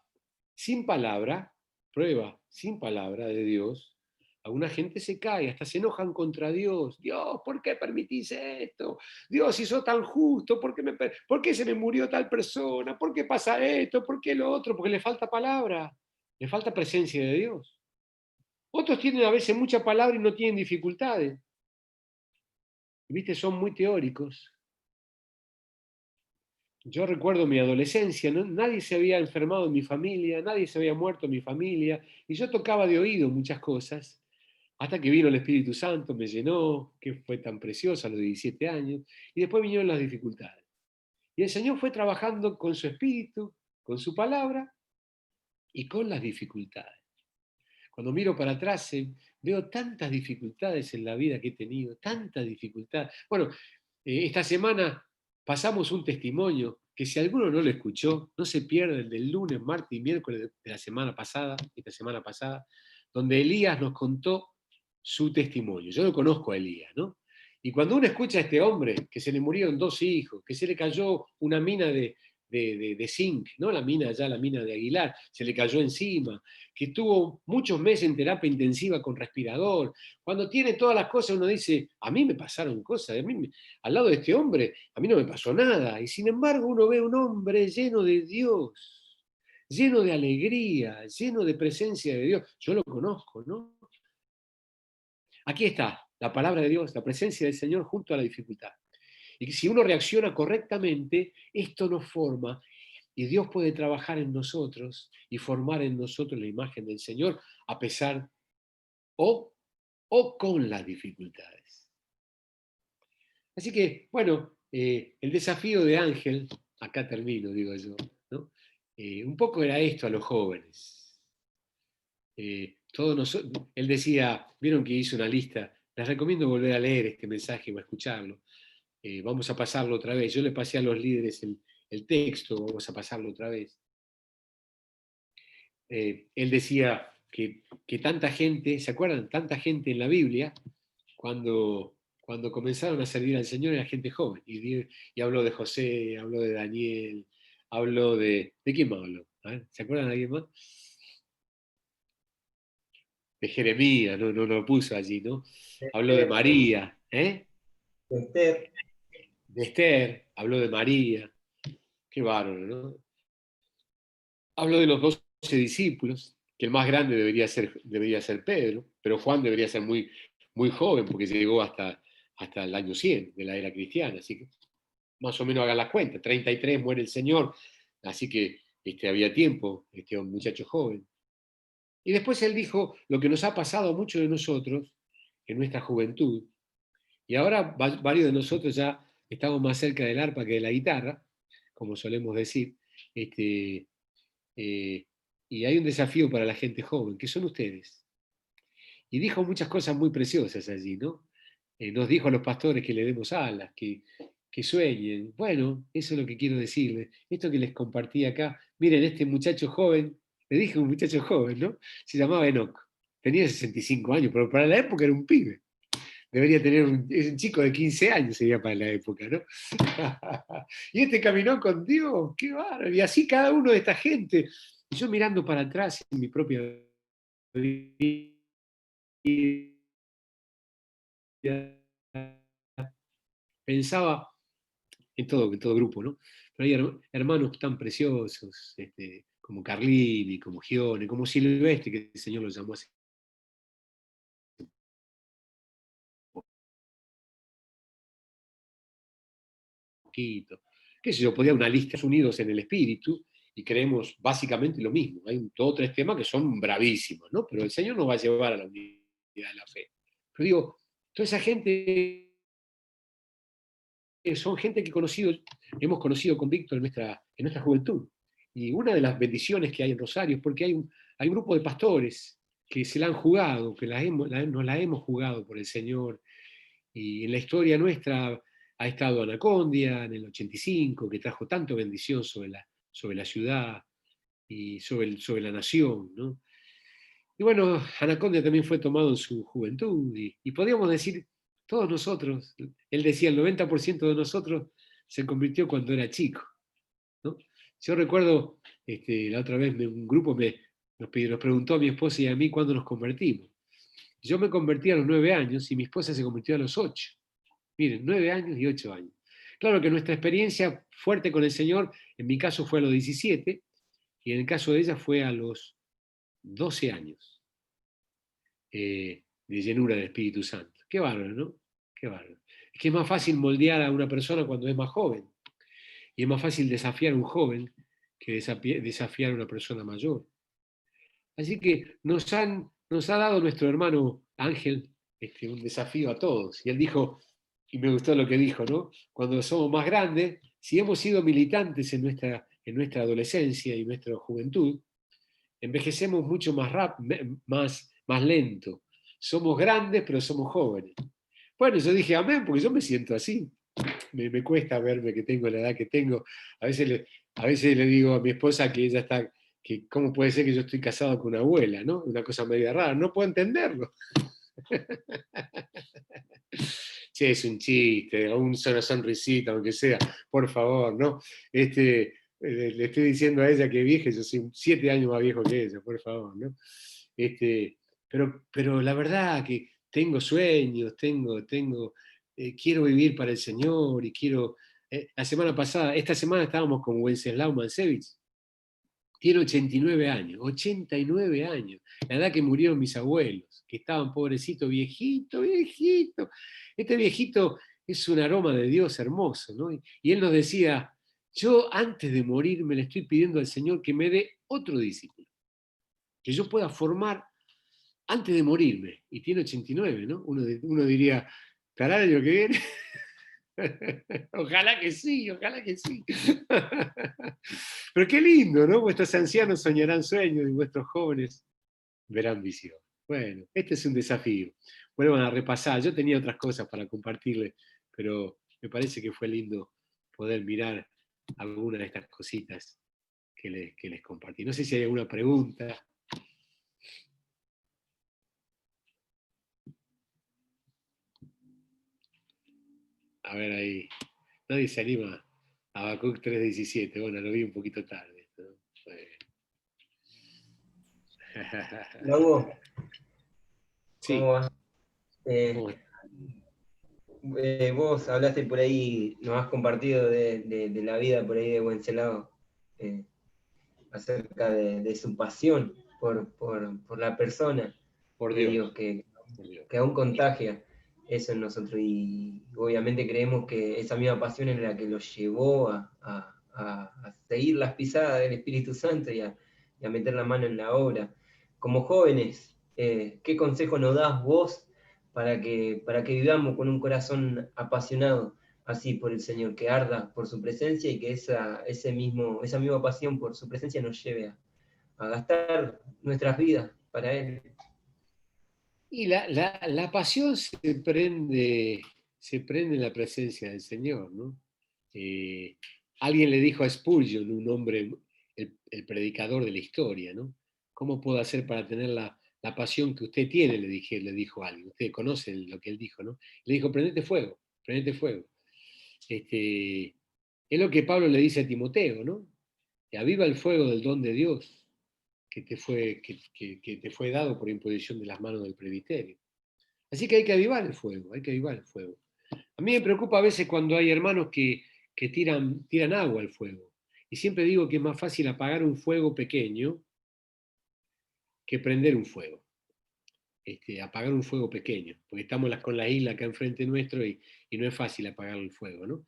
sin palabra de Dios, alguna gente se cae, hasta se enojan contra Dios. Dios, ¿por qué permitís esto? Dios, si sos tan justo, ¿por qué se me murió tal persona? ¿Por qué pasa esto? ¿Por qué lo otro? Porque le falta palabra, le falta presencia de Dios. Otros tienen a veces mucha palabra y no tienen dificultades. ¿Viste? Son muy teóricos. Yo recuerdo mi adolescencia, ¿no? Nadie se había enfermado en mi familia, nadie se había muerto en mi familia, y yo tocaba de oído muchas cosas, hasta que vino el Espíritu Santo, me llenó, que fue tan precioso a los 17 años, y después vinieron las dificultades. Y el Señor fue trabajando con su Espíritu, con su palabra y con las dificultades. Cuando miro para atrás, veo tantas dificultades en la vida que he tenido, tantas dificultades. Bueno, esta semana pasamos un testimonio que si alguno no lo escuchó, no se pierde el del lunes, martes y miércoles de la semana pasada, esta semana pasada, donde Elías nos contó su testimonio. Yo lo conozco a Elías, ¿no? Y cuando uno escucha a este hombre, que se le murieron 2 hijos, que se le cayó una mina de zinc, ¿no? La mina allá, la mina de Aguilar, se le cayó encima, que tuvo muchos meses en terapia intensiva con respirador. Cuando tiene todas las cosas, uno dice, a mí me pasaron cosas, al lado de este hombre, a mí no me pasó nada. Y sin embargo, uno ve un hombre lleno de Dios, lleno de alegría, lleno de presencia de Dios. Yo lo conozco, ¿no? Aquí está la palabra de Dios, la presencia del Señor junto a la dificultad. Y si uno reacciona correctamente, esto nos forma y Dios puede trabajar en nosotros y formar en nosotros la imagen del Señor a pesar o con las dificultades. Así que, bueno, el desafío de Ángel, acá termino, digo yo, ¿no? Un poco era esto a los jóvenes. Él decía, vieron que hizo una lista, les recomiendo volver a leer este mensaje o a escucharlo. Vamos a pasarlo otra vez. Yo le pasé a los líderes el texto, vamos a pasarlo otra vez. Él decía que tanta gente, ¿se acuerdan? Tanta gente en la Biblia, cuando comenzaron a servir al Señor era gente joven. Y habló de José, habló de Daniel, habló ¿de quién más habló? ¿Se acuerdan de alguien más? De Jeremías, no lo puso allí, ¿no? Habló de María, ¿eh? De Esther. De Esther, habló de María. Qué bárbaro, ¿no? Habló de los 12 discípulos, que el más grande debería ser Pedro, pero Juan debería ser muy, muy joven porque llegó hasta el año 100 de la era cristiana, así que más o menos hagan las cuentas, 33 muere el Señor, así que había tiempo, un muchacho joven. Y después él dijo lo que nos ha pasado a muchos de nosotros en nuestra juventud, y ahora varios de nosotros ya estamos más cerca del arpa que de la guitarra, como solemos decir, y hay un desafío para la gente joven, que son ustedes. Y dijo muchas cosas muy preciosas allí, ¿no? Nos dijo a los pastores que le demos alas, que sueñen. Bueno, eso es lo que quiero decirles. Esto que les compartí acá, miren, este muchacho joven, le dije un muchacho joven, ¿no? Se llamaba Enoch. Tenía 65 años, pero para la época era un pibe. Debería tener es un chico de 15 años, sería para la época, ¿no? Y este caminó con Dios, qué bárbaro. Y así cada uno de esta gente. Y yo mirando para atrás en mi propia vida, pensaba en todo grupo, ¿no? Pero hay hermanos tan preciosos, como Carlini, como Gione, como Silvestre, que el Señor lo llamó así. Poquito. Qué sé yo, podía una lista unidos en el espíritu y creemos básicamente lo mismo. Hay 2 o 3 temas que son bravísimos, ¿no? Pero el Señor nos va a llevar a la unidad de la fe. Pero digo, toda esa gente son gente que hemos conocido con Víctor en nuestra juventud. Y una de las bendiciones que hay en Rosario es porque hay un grupo de pastores que se la han jugado, que nos la hemos jugado por el Señor. Y en la historia nuestra ha estado Anacondia en el 85, que trajo tanto bendición sobre la ciudad y sobre la nación, ¿no? Y bueno, Anacondia también fue tomado en su juventud, y podríamos decir Todos nosotros, él decía, el 90% de nosotros se convirtió cuando era chico, ¿no? Yo recuerdo, la otra vez un grupo nos preguntó a mi esposa y a mí cuándo nos convertimos. Yo me convertí a los 9 años y mi esposa se convirtió a los 8. Miren, 9 años y 8 años. Claro que nuestra experiencia fuerte con el Señor, en mi caso fue a los 17, y en el caso de ella fue a los 12 años de llenura del Espíritu Santo. Qué bárbaro, ¿no? Qué bárbaro. Es que es más fácil moldear a una persona cuando es más joven, y es más fácil desafiar a un joven que desafiar a una persona mayor. Así que nos ha dado nuestro hermano Ángel un desafío a todos. Y él dijo, y me gustó lo que dijo, ¿no? Cuando somos más grandes, si hemos sido militantes en nuestra adolescencia y nuestra juventud, envejecemos mucho más lento. Somos grandes, pero somos jóvenes. Bueno, yo dije amén, porque yo me siento así. Me cuesta verme que tengo la edad que tengo. A veces le digo a mi esposa que ella está, que cómo puede ser que yo estoy casado con una abuela, ¿no? Una cosa media rara, no puedo entenderlo. Che, es un chiste, una sonrisita, aunque sea, por favor, ¿no? Le estoy diciendo a ella que es vieja, yo soy 7 años más viejo que ella, por favor, ¿no? Pero la verdad que tengo sueños, quiero vivir para el Señor y quiero. Esta semana estábamos con Wenceslao Mansevich, tiene 89 años, 89 años, la edad que murieron mis abuelos, que estaban pobrecitos, viejito, viejito. Este viejito es un aroma de Dios hermoso, ¿no? Y él nos decía, yo antes de morirme le estoy pidiendo al Señor que me dé otro discípulo, que yo pueda formar antes de morirme. Y tiene 89, ¿no? Uno diría, ¿estará el año que viene? Ojalá que sí, ojalá que sí. Pero qué lindo, ¿no? Vuestros ancianos soñarán sueños y vuestros jóvenes verán visión. Bueno, este es un desafío. Vuelvan a repasar. Yo tenía otras cosas para compartirles, pero me parece que fue lindo poder mirar algunas de estas cositas que les compartí. No sé si hay alguna pregunta. A ver ahí. Nadie se anima a Habacuc 3:17. Bueno, lo vi un poquito tarde, ¿no? Luego, ¿cómo Sí. vas? Vos hablaste por ahí, nos has compartido de la vida por ahí de Wenceslao, acerca de su pasión por la persona Por de Dios. Dios, Por Dios. que aún contagia eso en nosotros. Y obviamente creemos que esa misma pasión es la que los llevó a seguir las pisadas del Espíritu Santo y a meter la mano en la obra. Como jóvenes, ¿qué consejo nos das vos para que vivamos con un corazón apasionado así por el Señor, que arda por su presencia y que esa misma pasión por su presencia nos lleve a gastar nuestras vidas para Él? Y la pasión se prende en la presencia del Señor, ¿no? Alguien le dijo a Spurgeon, un hombre, el predicador de la historia, ¿no? ¿Cómo puedo hacer para tener la pasión que usted tiene? Le dijo alguien. Ustedes conocen lo que él dijo, ¿no? Le dijo, prendete fuego, prendete fuego. Es lo que Pablo le dice a Timoteo, ¿no? Que aviva el fuego del don de Dios que te fue dado por imposición de las manos del presbiterio. Así que hay que avivar el fuego, hay que avivar el fuego. A mí me preocupa a veces cuando hay hermanos que tiran agua al fuego. Y siempre digo que es más fácil apagar un fuego pequeño que prender un fuego. Apagar un fuego pequeño, porque estamos con la isla acá enfrente nuestro y no es fácil apagar el fuego, ¿no?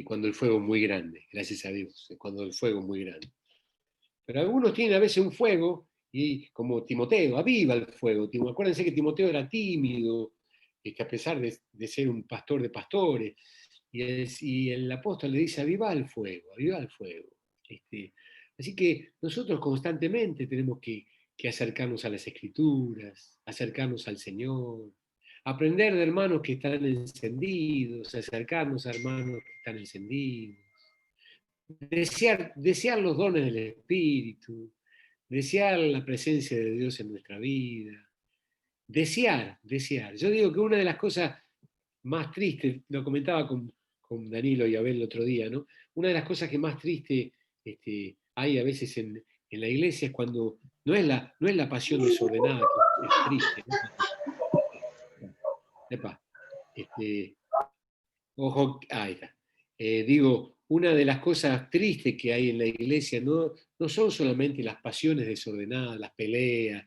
Cuando el fuego es muy grande, gracias a Dios, cuando el fuego es muy grande. Pero algunos tienen a veces un fuego, y como Timoteo, aviva el fuego. Acuérdense que Timoteo era tímido, a pesar de ser un pastor de pastores, y el apóstol le dice, aviva el fuego, aviva el fuego. Así que nosotros constantemente tenemos que acercarnos a las Escrituras, acercarnos al Señor, aprender de hermanos que están encendidos, acercarnos a hermanos que están encendidos. Desear los dones del Espíritu, desear la presencia de Dios en nuestra vida, desear. Yo digo que una de las cosas más triste, lo comentaba con Danilo y Abel el otro día, ¿no? Una de las cosas que más triste hay a veces en la iglesia es cuando no es la pasión desordenada, que es triste, ¿no? Epa, ojo, ahí está. Digo, una de las cosas tristes que hay en la iglesia no son solamente las pasiones desordenadas, las peleas,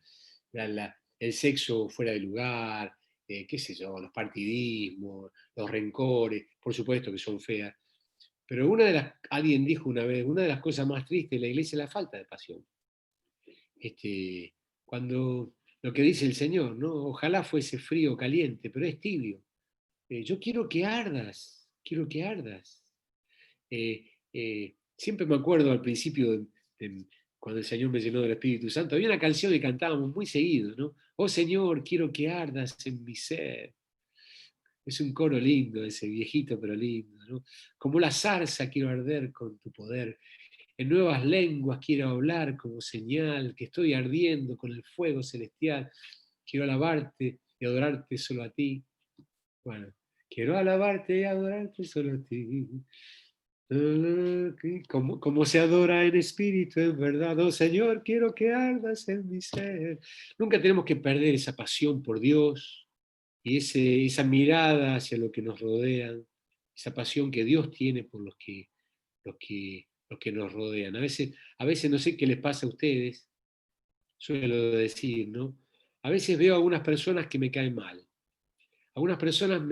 el sexo fuera de lugar, qué sé yo, los partidismos, los rencores, por supuesto que son feas, pero alguien dijo una vez, una de las cosas más tristes de la iglesia es la falta de pasión. Cuando lo que dice el Señor, ¿no? Ojalá fuese frío o caliente, pero es tibio. Yo quiero que ardas, quiero que ardas. Siempre me acuerdo al principio, cuando el Señor me llenó del Espíritu Santo, había una canción que cantábamos muy seguido, ¿no? Oh Señor, quiero que ardas en mi ser. Es un coro lindo, ese viejito pero lindo, ¿no? Como la zarza quiero arder con tu poder. En nuevas lenguas quiero hablar como señal que estoy ardiendo con el fuego celestial. Quiero alabarte y adorarte solo a ti. Bueno, quiero alabarte y adorarte solo a ti. Como se adora en espíritu, en verdad. Oh Señor, quiero que ardas en mi ser. Nunca tenemos que perder esa pasión por Dios y esa mirada hacia lo que nos rodean, esa pasión que Dios tiene por los que nos rodean. A veces no sé qué les pasa a ustedes, suelo decir, ¿no? A veces veo a algunas personas que me caen mal. Algunas personas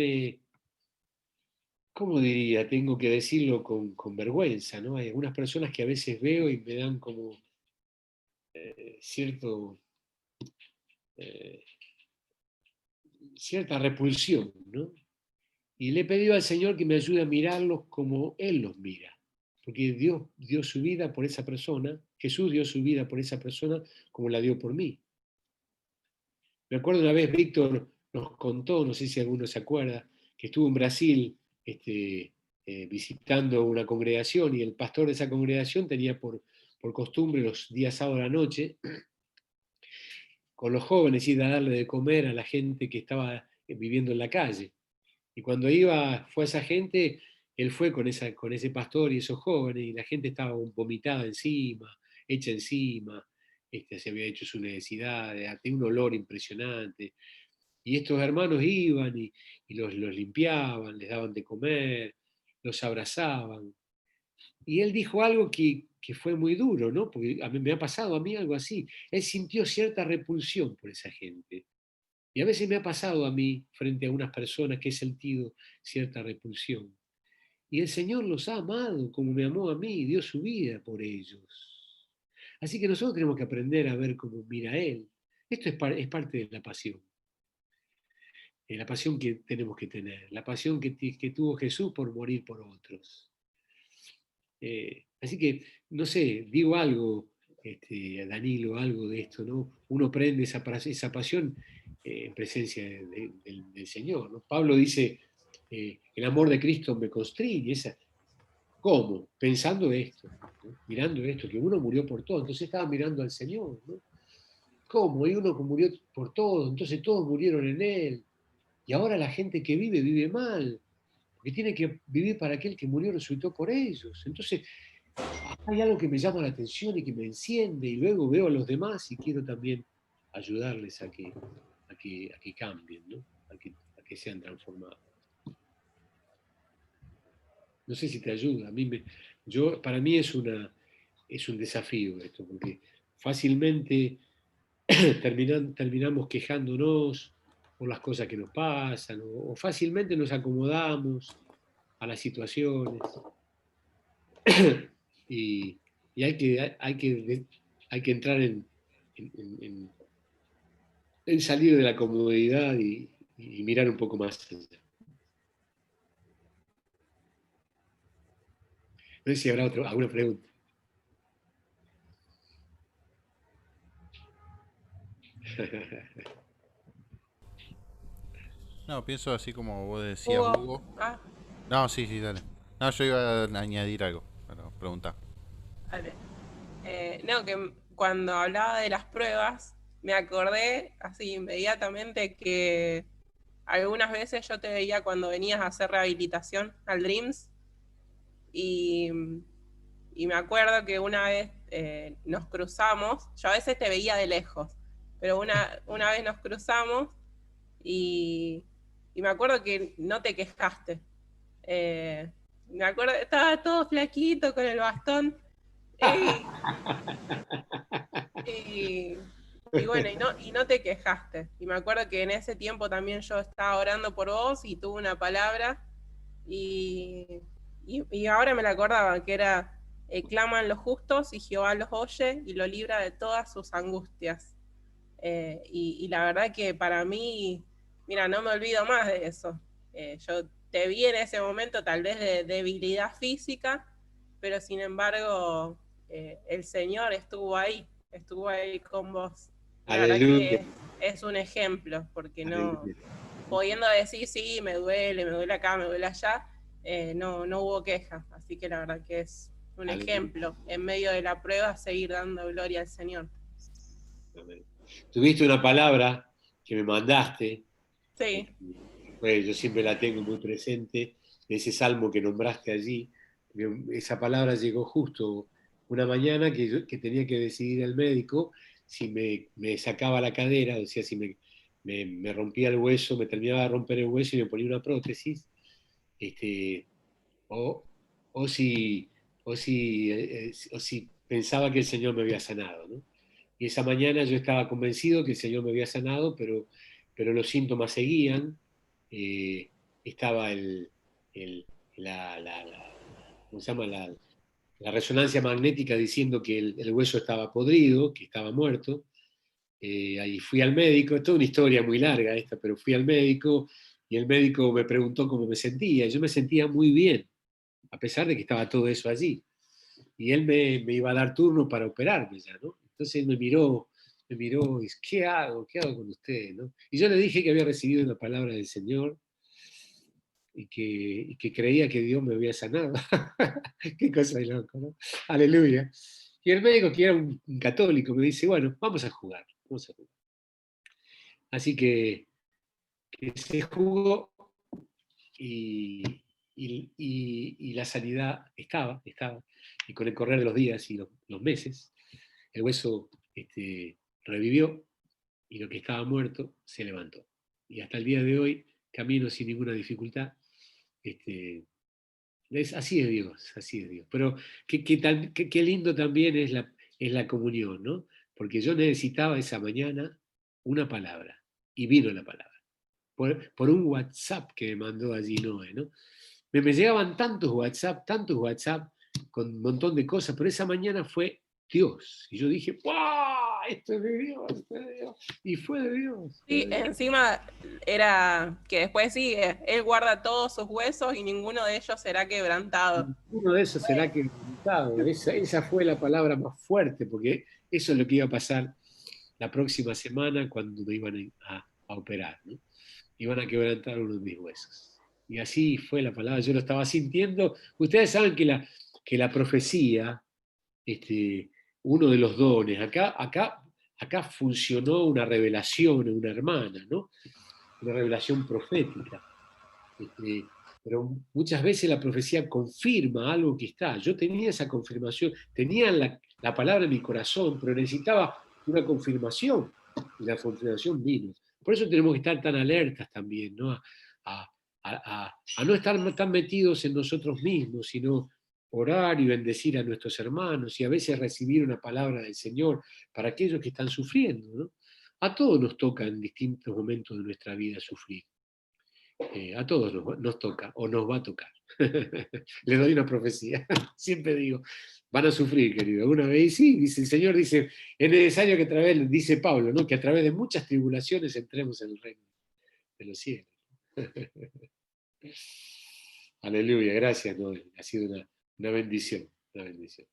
¿cómo diría? Tengo que decirlo con vergüenza, ¿no? Hay algunas personas que a veces veo y me dan como cierto, eh, cierta repulsión, ¿no? Y le he pedido al Señor que me ayude a mirarlos como Él los mira. Porque Dios dio su vida por esa persona, Jesús dio su vida por esa persona como la dio por mí. Me acuerdo una vez Víctor nos contó, no sé si alguno se acuerda, que estuvo en Brasil visitando una congregación y el pastor de esa congregación tenía por costumbre los días sábado a la noche con los jóvenes ir a darle de comer a la gente que estaba viviendo en la calle. Y cuando fue esa gente, él fue con ese pastor y esos jóvenes, y la gente estaba vomitada encima, hecha encima, se había hecho su necesidad, tenía un olor impresionante. Y estos hermanos iban y los limpiaban, les daban de comer, los abrazaban. Y él dijo algo que fue muy duro, ¿no? Porque a mí me ha pasado a mí algo así. Él sintió cierta repulsión por esa gente. Y a veces me ha pasado a mí, frente a unas personas, que he sentido cierta repulsión. Y el Señor los ha amado como me amó a mí y dio su vida por ellos. Así que nosotros tenemos que aprender a ver cómo mira Él. Esto es parte de la pasión que tenemos que tener, la pasión que tuvo Jesús por morir por otros. Así que, no sé, digo algo, Danilo, algo de esto, ¿no? Uno prende esa pasión en presencia del Señor, ¿no? Pablo dice, el amor de Cristo me constriñe. ¿Cómo? Pensando esto, ¿no? Mirando esto, que uno murió por todo, entonces estaba mirando al Señor, ¿no? ¿Cómo? Y uno que murió por todo, entonces todos murieron en Él. Y ahora la gente que vive mal, porque tiene que vivir para aquel que murió y resucitó por ellos. Entonces, hay algo que me llama la atención y que me enciende, y luego veo a los demás y quiero también ayudarles a que cambien, ¿no? a que sean transformados. No sé si te ayuda. Para mí es un desafío esto, porque fácilmente terminamos quejándonos por las cosas que nos pasan, o fácilmente nos acomodamos a las situaciones. y, hay que entrar en salir de la comodidad y mirar un poco más allá. No sé si habrá alguna pregunta. No, pienso así como vos decías, Hugo, Hugo. No, sí, sí, dale. No, yo iba a añadir algo, pero preguntar. vale. No, que cuando hablaba de las pruebas, me acordé así inmediatamente que algunas veces yo te veía cuando venías a hacer rehabilitación al Dreams, y me acuerdo que una vez nos cruzamos, yo a veces te veía de lejos, pero una vez nos cruzamos y me acuerdo que no te quejaste. Me acuerdo, estaba todo flaquito con el bastón. Y bueno, y no te quejaste. Y me acuerdo que en ese tiempo también yo estaba orando por vos y tuve una palabra y ahora me la acordaba, que era, claman los justos y Jehová los oye y lo libra de todas sus angustias. Y la verdad que para mí, mira, no me olvido más de eso. Yo te vi en ese momento tal vez de debilidad física, pero sin embargo el Señor estuvo ahí con vos. La verdad Aleluya. que es un ejemplo, porque no, Aleluya. pudiendo decir, sí, me duele acá, me duele allá, no hubo queja. Así que la verdad que es un Aleluya. ejemplo, en medio de la prueba, seguir dando gloria al Señor. Amén. Tuviste una palabra que me mandaste, Sí. pues yo siempre la tengo muy presente, de ese salmo que nombraste allí. Esa palabra llegó justo una mañana que tenía que decidir el médico si me sacaba la cadera, o sea, si me rompía el hueso, me terminaba de romper el hueso y me ponía una prótesis, este, o, o si, o si pensaba que el Señor me había sanado, ¿no? Y esa mañana yo estaba convencido que el Señor me había sanado, pero los síntomas seguían. Estaba ¿cómo se llama? La resonancia magnética diciendo que el hueso estaba podrido, que estaba muerto. Ahí fui al médico, es toda una historia muy larga esta, pero fui al médico y el médico me preguntó cómo me sentía. Yo me sentía muy bien, a pesar de que estaba todo eso allí. Y él me iba a dar turno para operarme ya, ¿no? Entonces me miró y dice, ¿qué hago? ¿Qué hago con usted? ¿No? Y yo le dije que había recibido una palabra del Señor y que creía que Dios me había sanado. Qué cosa de loco, ¿no? Aleluya. Y el médico, que era un católico, me dice, bueno, vamos a jugar, vamos a jugar. Así que se jugó y, y la sanidad estaba. Y con el correr de los días y los meses, el hueso revivió y lo que estaba muerto se levantó. Y hasta el día de hoy camino sin ninguna dificultad. Así es Dios, así es Dios. Pero qué lindo también es la comunión, ¿no? Porque yo necesitaba esa mañana una palabra y vino la palabra. Por un WhatsApp que me mandó allí Noé, ¿no? Me llegaban tantos WhatsApp con un montón de cosas, pero esa mañana fue Dios. Y yo dije, ¡wow! Esto es de Dios, esto es de Dios. Y fue de Dios. Fue Sí, de Dios. encima era que después sigue, él guarda todos sus huesos y ninguno de ellos será quebrantado. Uno de esos será quebrantado. Esa fue la palabra más fuerte, porque eso es lo que iba a pasar la próxima semana cuando me iban a operar, ¿no? Iban a quebrantar uno de mis huesos. Y así fue la palabra, yo lo estaba sintiendo. Ustedes saben que la profecía, uno de los dones, acá funcionó una revelación en una hermana, ¿no? Una revelación profética. Pero muchas veces la profecía confirma algo que está. Yo tenía esa confirmación, tenía la palabra en mi corazón, pero necesitaba una confirmación, y la confirmación vino. Por eso tenemos que estar tan alertas también, ¿no? A no estar tan metidos en nosotros mismos, sino orar y bendecir a nuestros hermanos y a veces recibir una palabra del Señor para aquellos que están sufriendo, ¿no? A todos nos toca en distintos momentos de nuestra vida sufrir. A todos nos toca o nos va a tocar. Le doy una profecía. Siempre digo, van a sufrir, querido. Alguna vez, sí, dice el Señor, dice, es necesario que a través, dice Pablo, ¿no? Que a través de muchas tribulaciones entremos en el reino de los cielos. Aleluya, gracias, Noel. Ha sido una bendición, una bendición.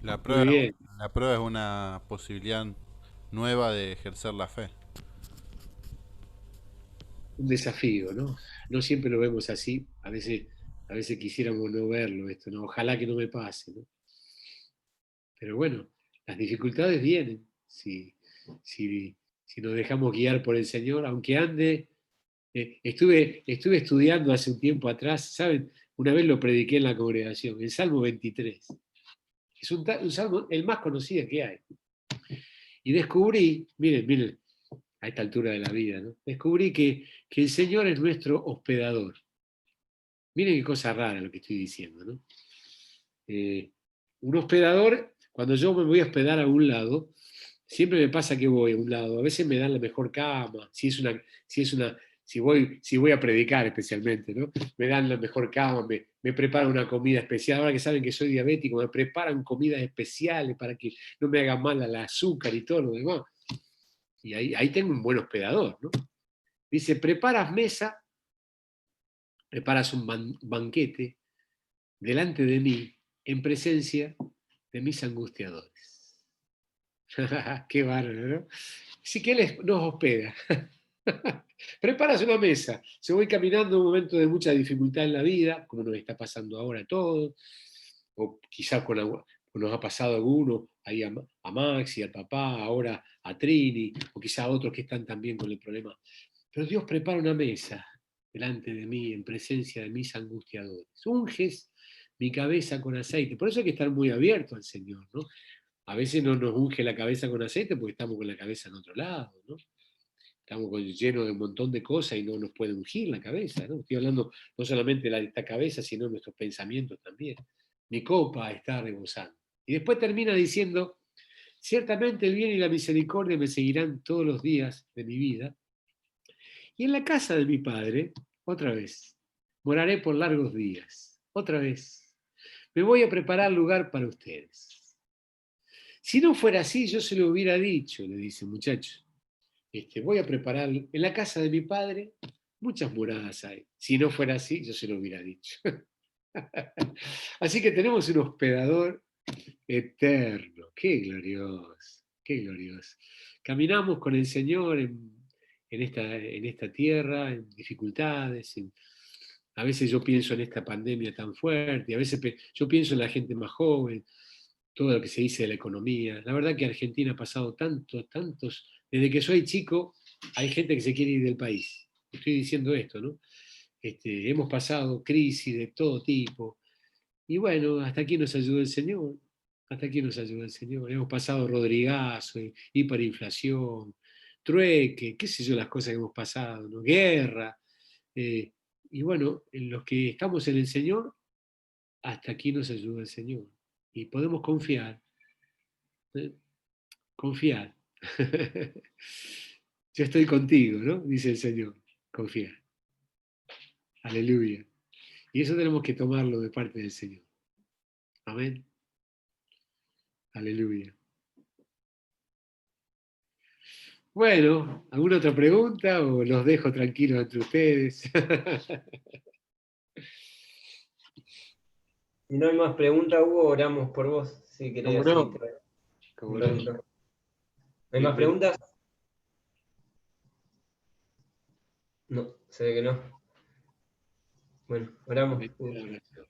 La Muy prueba, bien. la prueba es una posibilidad nueva de ejercer la fe. Un desafío, ¿no? No siempre lo vemos así, a veces quisiéramos no verlo esto, ¿no? Ojalá que no me pase, ¿no? Pero bueno, las dificultades vienen, sí. si nos dejamos guiar por el Señor, aunque ande. Estuve estudiando hace un tiempo atrás, ¿saben? Una vez lo prediqué en la congregación, el Salmo 23. Es un salmo el más conocido que hay. Y descubrí, miren, a esta altura de la vida, ¿no? Descubrí que el Señor es nuestro hospedador. Miren qué cosa rara lo que estoy diciendo, ¿no? Un hospedador, cuando yo me voy a hospedar a un lado, siempre me pasa que voy a un lado. A veces me dan la mejor cama, si voy a predicar especialmente, ¿no? Me dan la mejor cama, me preparan una comida especial. Ahora que saben que soy diabético, me preparan comidas especiales para que no me haga mal el azúcar y todo lo demás. Y ahí tengo un buen hospedador, ¿no? Dice, preparas un banquete delante de mí, en presencia de mis angustiadores. Qué bárbaro, ¿no? Sí que Él nos hospeda. Preparas una mesa. Se voy caminando un momento de mucha dificultad en la vida, como nos está pasando ahora a todos, o quizás nos ha pasado a alguno, ahí a Maxi, al papá, ahora a Trini, o quizás a otros que están también con el problema. Pero Dios prepara una mesa delante de mí, en presencia de mis angustiadores. Unges mi cabeza con aceite. Por eso hay que estar muy abierto al Señor, ¿no? A veces no nos unge la cabeza con aceite porque estamos con la cabeza en otro lado, ¿no? Estamos llenos de un montón de cosas y no nos puede ungir la cabeza, ¿no? Estoy hablando no solamente de esta cabeza, sino de nuestros pensamientos también. Mi copa está rebosando. Y después termina diciendo, ciertamente el bien y la misericordia me seguirán todos los días de mi vida. Y en la casa de mi Padre, otra vez, moraré por largos días. Otra vez, me voy a preparar lugar para ustedes. Si no fuera así, yo se lo hubiera dicho, le dice, muchacho. Voy a preparar, en la casa de mi Padre, muchas moradas hay. Si no fuera así, yo se lo hubiera dicho. Así que tenemos un hospedador eterno. Qué glorioso, qué glorioso. Caminamos con el Señor en esta tierra, en dificultades. A veces yo pienso en esta pandemia tan fuerte, a veces yo pienso en la gente más joven, todo lo que se dice de la economía. La verdad que Argentina ha pasado tantos. Desde que soy chico, hay gente que se quiere ir del país. Estoy diciendo esto, ¿no? Hemos pasado crisis de todo tipo. Y bueno, hasta aquí nos ayudó el Señor. Hasta aquí nos ayudó el Señor. Hemos pasado rodrigazo, hiperinflación, trueque, qué sé yo, las cosas que hemos pasado, ¿no? Guerra. Y bueno, en los que estamos en el Señor, hasta aquí nos ayuda el Señor. Y podemos confiar. Confiar. Yo estoy contigo, ¿no? Dice el Señor. Confiar. Aleluya. Y eso tenemos que tomarlo de parte del Señor. Amén. Aleluya. Bueno, ¿alguna otra pregunta o los dejo tranquilos entre ustedes? Si no hay más preguntas, Hugo, oramos por vos. Si querés ¿Cómo no? seguir ¿Cómo un no? ratito. ¿No hay más preguntas? No, se ve que no. Bueno, oramos.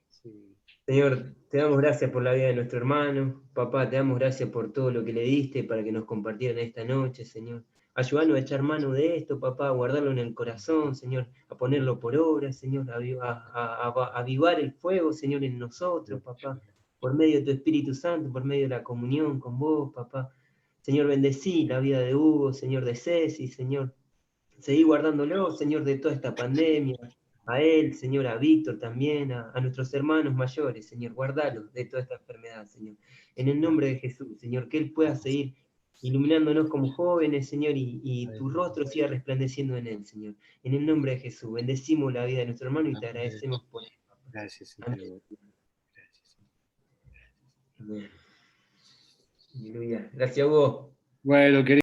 Sí. Señor, te damos gracias por la vida de nuestro hermano. Papá, te damos gracias por todo lo que le diste para que nos compartieran esta noche, Señor. Ayúdanos a echar mano de esto, papá, a guardarlo en el corazón, Señor, a ponerlo por obra, Señor, a avivar el fuego, Señor, en nosotros, papá, por medio de tu Espíritu Santo, por medio de la comunión con vos, papá. Señor, bendecí la vida de Hugo, Señor, de Ceci, Señor. Seguí guardándolo, Señor, de toda esta pandemia. A él, Señor, a Víctor también, a nuestros hermanos mayores, Señor, guardalos de toda esta enfermedad, Señor. En el nombre de Jesús, Señor, que Él pueda seguir iluminándonos como jóvenes, Señor, y tu rostro siga resplandeciendo en Él, Señor. En el nombre de Jesús, bendecimos la vida de nuestro hermano y te agradecemos por él. Gracias, Señor. Amén. Gracias. Amén. Aleluya. Gracias, Hugo. Bueno, querido.